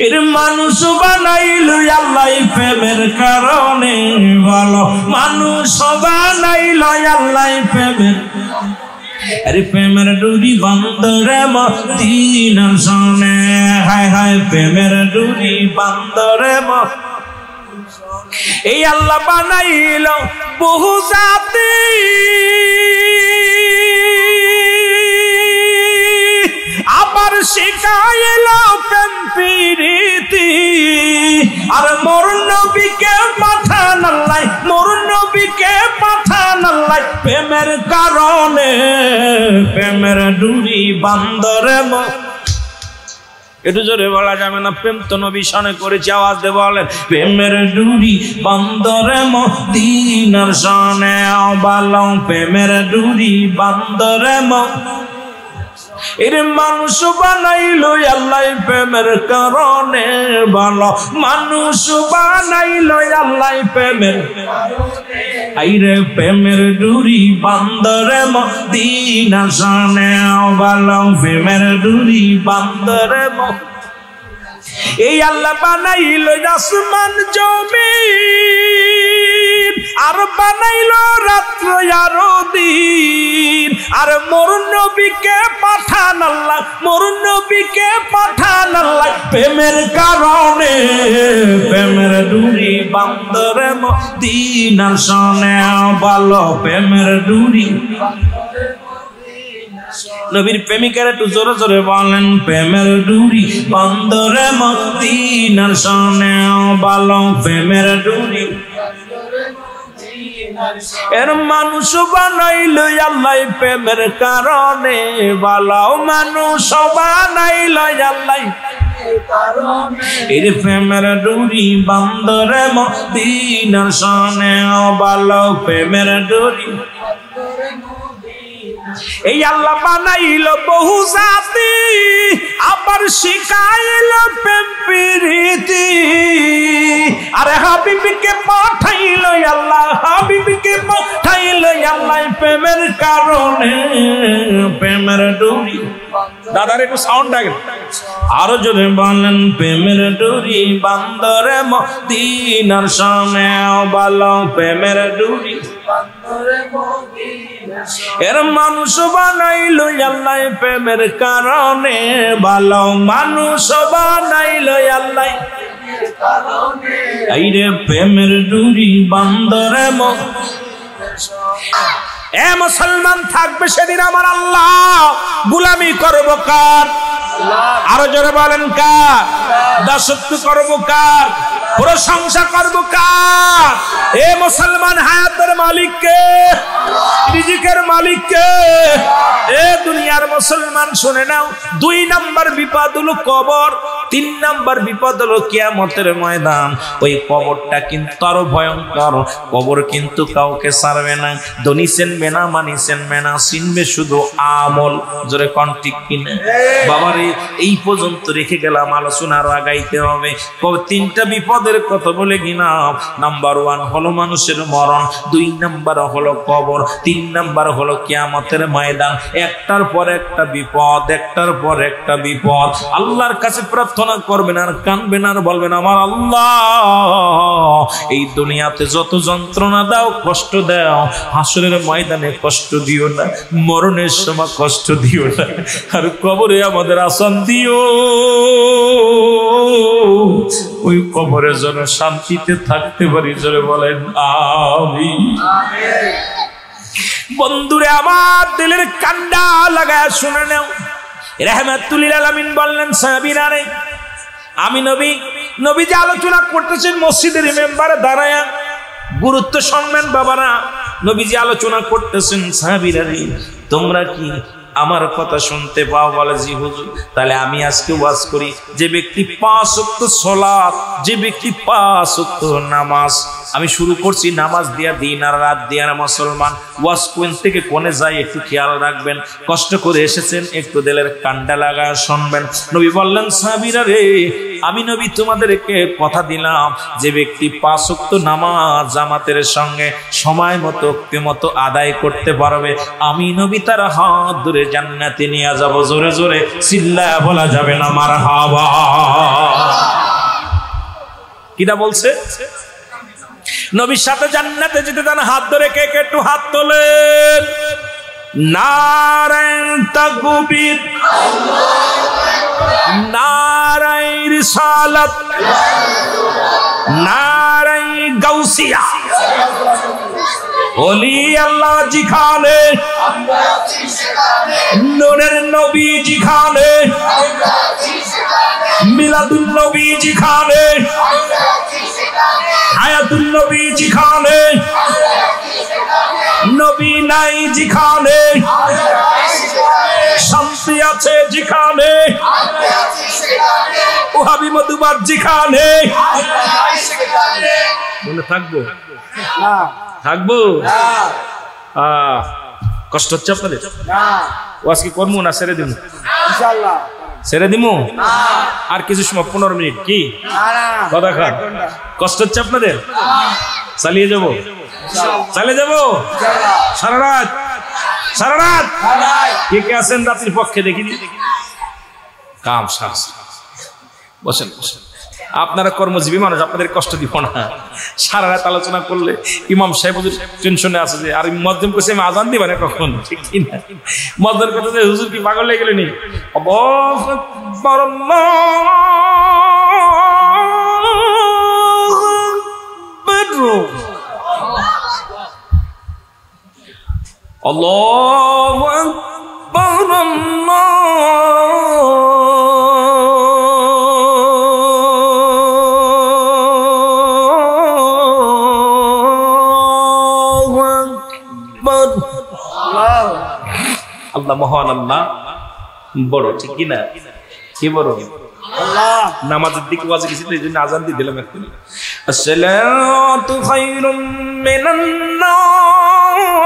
এর মানুষ বানাইলো আল্লাহ প্রেমের কারণে ভালো, মানুষ বানাইলো আল্লাহ প্রেমের, আরে প্রেমের ডুরি বন্দরে মদিনার সনে, হায় হায় প্রেমের ডুরি বন্দরে এই আল্লাহ বানাইল বহু জাতি, আবার শিখাইল প্রেম প্রীতি, আর মোর নবীকে পাঠান আল্লাহ, মোর নবীকে পাঠান আল্লাহ প্রেমের কারণে, প্রেমের ডুরি বন্দরে একটু জোরে বলা যাবে না? প্রেম তো নবী শানে করেছে, আওয়াজ দিয়ে বলেন প্রেমের ডুরি বন্দরে মদিনার শানে ভালো, প্রেমের ডুরি বন্দরে এর মানুষ বানাইলো আল্লাহ প্রেমের কারণে ভালো, মানুষ বানাইলো আল্লাহ প্রেমের কারণে, আইরে প্রেমের ডুরি বন্দরে মদিনার শানে ভালো, প্রেমের ডুরি বন্দরে এই আল্লাহ বানাইলো আসমান জমিন, আর বানাইলো রাত্র আর দিন, আর মোর নবীকে পাঠান আল্লাহ, মোর নবীকে পাঠান আল্লাহ প্রেমের কারণে, প্রেমের ডুরি বন্দরে মদিনার শানে ভালো, প্রেমের ডুরি নবীর প্রেমিকার একটু জোরে জোরে বলেন প্রেমের ডুরি বন্দরে মদিনার শানে ভালো, প্রেমের ডুরি এর মানুষ বানাইলো আল্লাহ প্রেমের কারণে ভালো, মানুষ বানাইলো আল্লাহ এর প্রেমের ডুরি বন্দরে মদিনার শানে ভালো, প্রেমের ডুরি এই আল্লাহ বানাইলো বহু জাতি, আবার শিখাইলো প্রেম প্রীতি, আরে হাবিবকে পাঠাইলো আল্লাহ, হাবিবকে পাঠাইলো আল্লাহ প্রেমের কারণে, প্রেমের ডুরি। দাদার একটু সাউন্ড আগে আরো জোরে বলেন প্রেমের ডুরি বন্দরে মদিনার শানে ভালো, প্রেমের ডুরি এর মানুষ বানাইলো আল্লাহ প্রেমের কারণে ভালো, মানুষ বানাইলো আল্লাহ আইরে প্রেমের ডুরি বন্দরে এ মুসলমান থাকবে সেদিন আমার আল্লাহ, গোলামি করব কার? আরো জোরে বলেন কার? দাসত্ব করব কার? প্রশংসা করব কার? এ মুসলমান হায়াতের মালিক কে? রিজিকের মালিক কে? এ দুনিয়ার মুসলমান শুনে নাও, 2 নাম্বার বিপদ হলো কবর, 3 নাম্বার বিপদ হলো কিয়ামতের ময়দান। ওই কবরটা কিন্তু আরো ভয়ঙ্কর। কবর কিন্তু কাউকে ছাড়বে না, ধনী চিনবে না, মানি চিনবে না, চিনবে শুধু আমল। জোরে কোন ঠিক কিনা? বাবারে এই পর্যন্ত রেখে গেলাম, আলোচনা আরো আগাইতে হবে। 3টা বিপদের কথা বলে গিনাম। নাম্বার 1 হলো মানুষের মরণ, 2 নাম্বার হলো কবর, 3 নাম্বার হলো কিয়ামতের ময়দান। একটার পর একটা বিপদ, একটার পর একটা বিপদ। আল্লাহর কাছে প্রার্থনা করবেন আর কানবেন আর বলবেন, আমার আল্লাহ এই দুনিয়াতে যত যন্ত্রণা দাও, কষ্ট দাও, হাসরের ময়দানে কষ্ট দিও না, মরণের সময় কষ্ট দিও না, আর কবরে আমাদের আসান দিও। ওই কবরে যেন শান্তিতে থাকতে পারি। জোরে বলেন আমিন। বন্ধুরে আমার দিলের কান্ডা লাগায় শুনে নাও, রাহমাতুল লিল আলামিন বললেন সাহাবীরা রে, আমি নবী যে আলোচনা করতেছেন মসজিদের মেম্বারে দাঁড়ায়া, গুরুত্ব শুনবেন বাবারা। নবী যে আলোচনা করতেছেন, সাহাবীরা রে তোমরা কি আমার কথা শুনতে পাও? বলে জি হুজুর। তাহলে আমি আজকে ওয়াজ করি, যে ব্যক্তি 5 ওয়াক্ত সালাত, যে ব্যক্তি 5 ওয়াক্ত নামাজ, আমি শুরু করছি নামাজ দিয়া, দিন আর রাত দিয়া মুসলমান। ওয়াজ কোন থেকে কোনে যায় একটু খেয়াল রাখবেন, কষ্ট করে এসেছেন একটু দিলের কান্ডা লাগায় শুনবেন। নবী বললেন সাহাবীরা রে, আমি নবী তোমাদেরকে কথা দিলাম, যে ব্যক্তি 5 ওয়াক্ত নামাজ জামাতের সঙ্গে সময় মতো আদায় করতে পারবে, আমি নবী তার হাত ধরে জান্নাতে নিয়ে যাব। জোরে জোরে চিল্লায়া বলা যাবে না মারহাবা। কিটা বলছে? নবীর সাথে জান্নাতে যেতে দেন, হাত ধরে কে কে একটু হাত তোলেন। নারায়ে তাকবীর, নারায়ে রিসালাত, নারায়ে গাউসিয়া। ওলি আল্লাহ যেখানে, নূরের নবী যেখানে, মিলাদুন নবী যেখানে, হায়াতুন নবী যেখানে, নবী নাই যেখানে, শান্তি আছে যেখানে, ওহাবি মধুবার যেখানে। মনে থাকবো না? থাকবো। কষ্ট হচ্ছে আপনাদের? ওয়াজ কি করবো না ছেড়ে দিব? ইনশাআল্লাহ ছেড়ে দিব। আর কিছু সময় 15 মিনিট কি কথা খান? কষ্ট হচ্ছে আপনাদের? চালিয়ে যাব, চালিয়ে যাব সারা রাত, সারা রাত। কে কে আছেন রাত্রির পক্ষে? দেখি কাম সার। বসেন বসেন, আপনারা কর্মজীবী মানুষ, আপনাদের কষ্ট দিব না। সারা রাত আলোচনা করলে ইমাম সাহেব টেনশনে আছে যে আর মধ্যম কইছে আমি আজান দিবা না কখন, ঠিক কি না? মধ্যম কথা যে হুজুর কি পাগল হয়ে গেলেনি? আল্লাহু আকবার, আল্লাহু আকবার, আল্লাহ মহান, আল্লাহ বড়, ঠিক কিনা? কি বড়? আল্লাহ। নামাজের দিকে ওয়াজ গেছি তো এই জন্য আজান দিয়ে দিলাম এখন। আসসালাতু খায়রুম মিনান নাওম,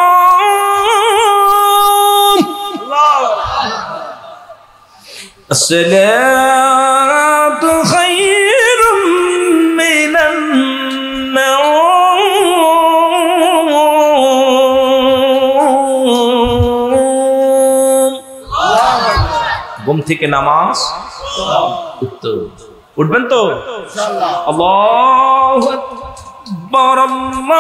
আসসালাতু খায়রুম মিনান নাওম। ঘুম থেকে নামাজ উত্তর উঠবেন তো ইনশাআল্লাহ। আল্লাহু আকবার, আল্লাহু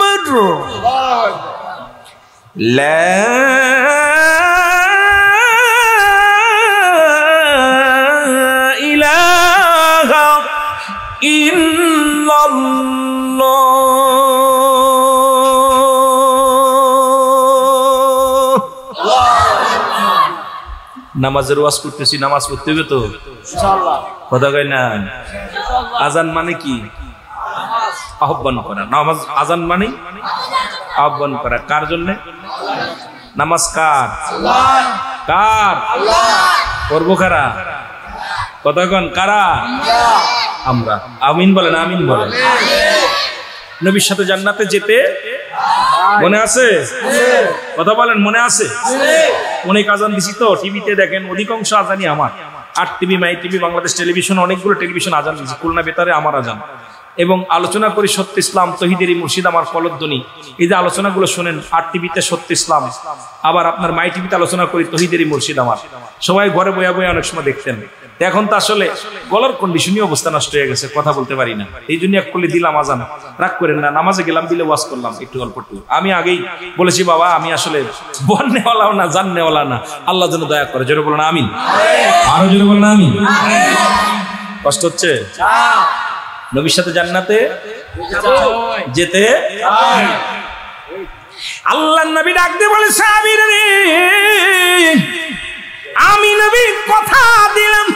আকবার, লা ইলাহা নামাজের ওয়াজ করতেছি, নামাজ পড়তে হবে তো কথা কয় না। আজান মানে কি? আহ্বান করা। নামাজ আজান মানে আহ্বান করা। কার জন্য? নামাজ কার? কার? করবো কারা? কথা কন কারা? আমরা। আমিন বলেন, আমিন বলেন। নবীর সাথে জান্নাতে যেতে মনে আছে? কথা বলেন মনে আছে? অনেক আজান দিছি তো, টিভিতে দেখেন অধিকাংশ আজানই আমার। 8 টিভি, মাই টিভি, বাংলাদেশ টেলিভিশন, অনেকগুলো টেলিভিশন আজান দিয়েছি। খুলনা বেতারে আমার আজান। এবং আলোচনা করি সত্য ইসলাম, তহিদের মুর্শিদ আমার কলধ্বনি। এই যে আলোচনাগুলো শোনেন 8 টিভিতে সত্য ইসলাম, আবার আপনার মাই টিভিতে আলোচনা করি তহিদের মুর্শিদ আমার। সবাই ঘরে বয়া বয়া অনেক সময় দেখতেন। এখন তো আসলে গলার কন্ডিশনই অবস্থা নষ্ট হয়ে গেছে, কথা বলতে পারি না। এই জন্য এক করলে দিলাম আজান, রাগ করেন না। নামাজে গেলাম, দিলে ওয়াজ করলাম একটু অল্প একটু। আমি আগেই বলেছি বাবা, আমি আসলে বন্যওয়ালাও না, জাননেওয়ালা না। আল্লাহ যেন দয়া করে। জোরে বলেন আমিন। আরো জোরে বলেন আমিন। কষ্ট হচ্ছে? নবীর সাথে জান্নাতে যেতে আল্লাহ নবী ডাক দিয়ে বলে, সাহাবীরা রে, আমি নবী কথা দিলাম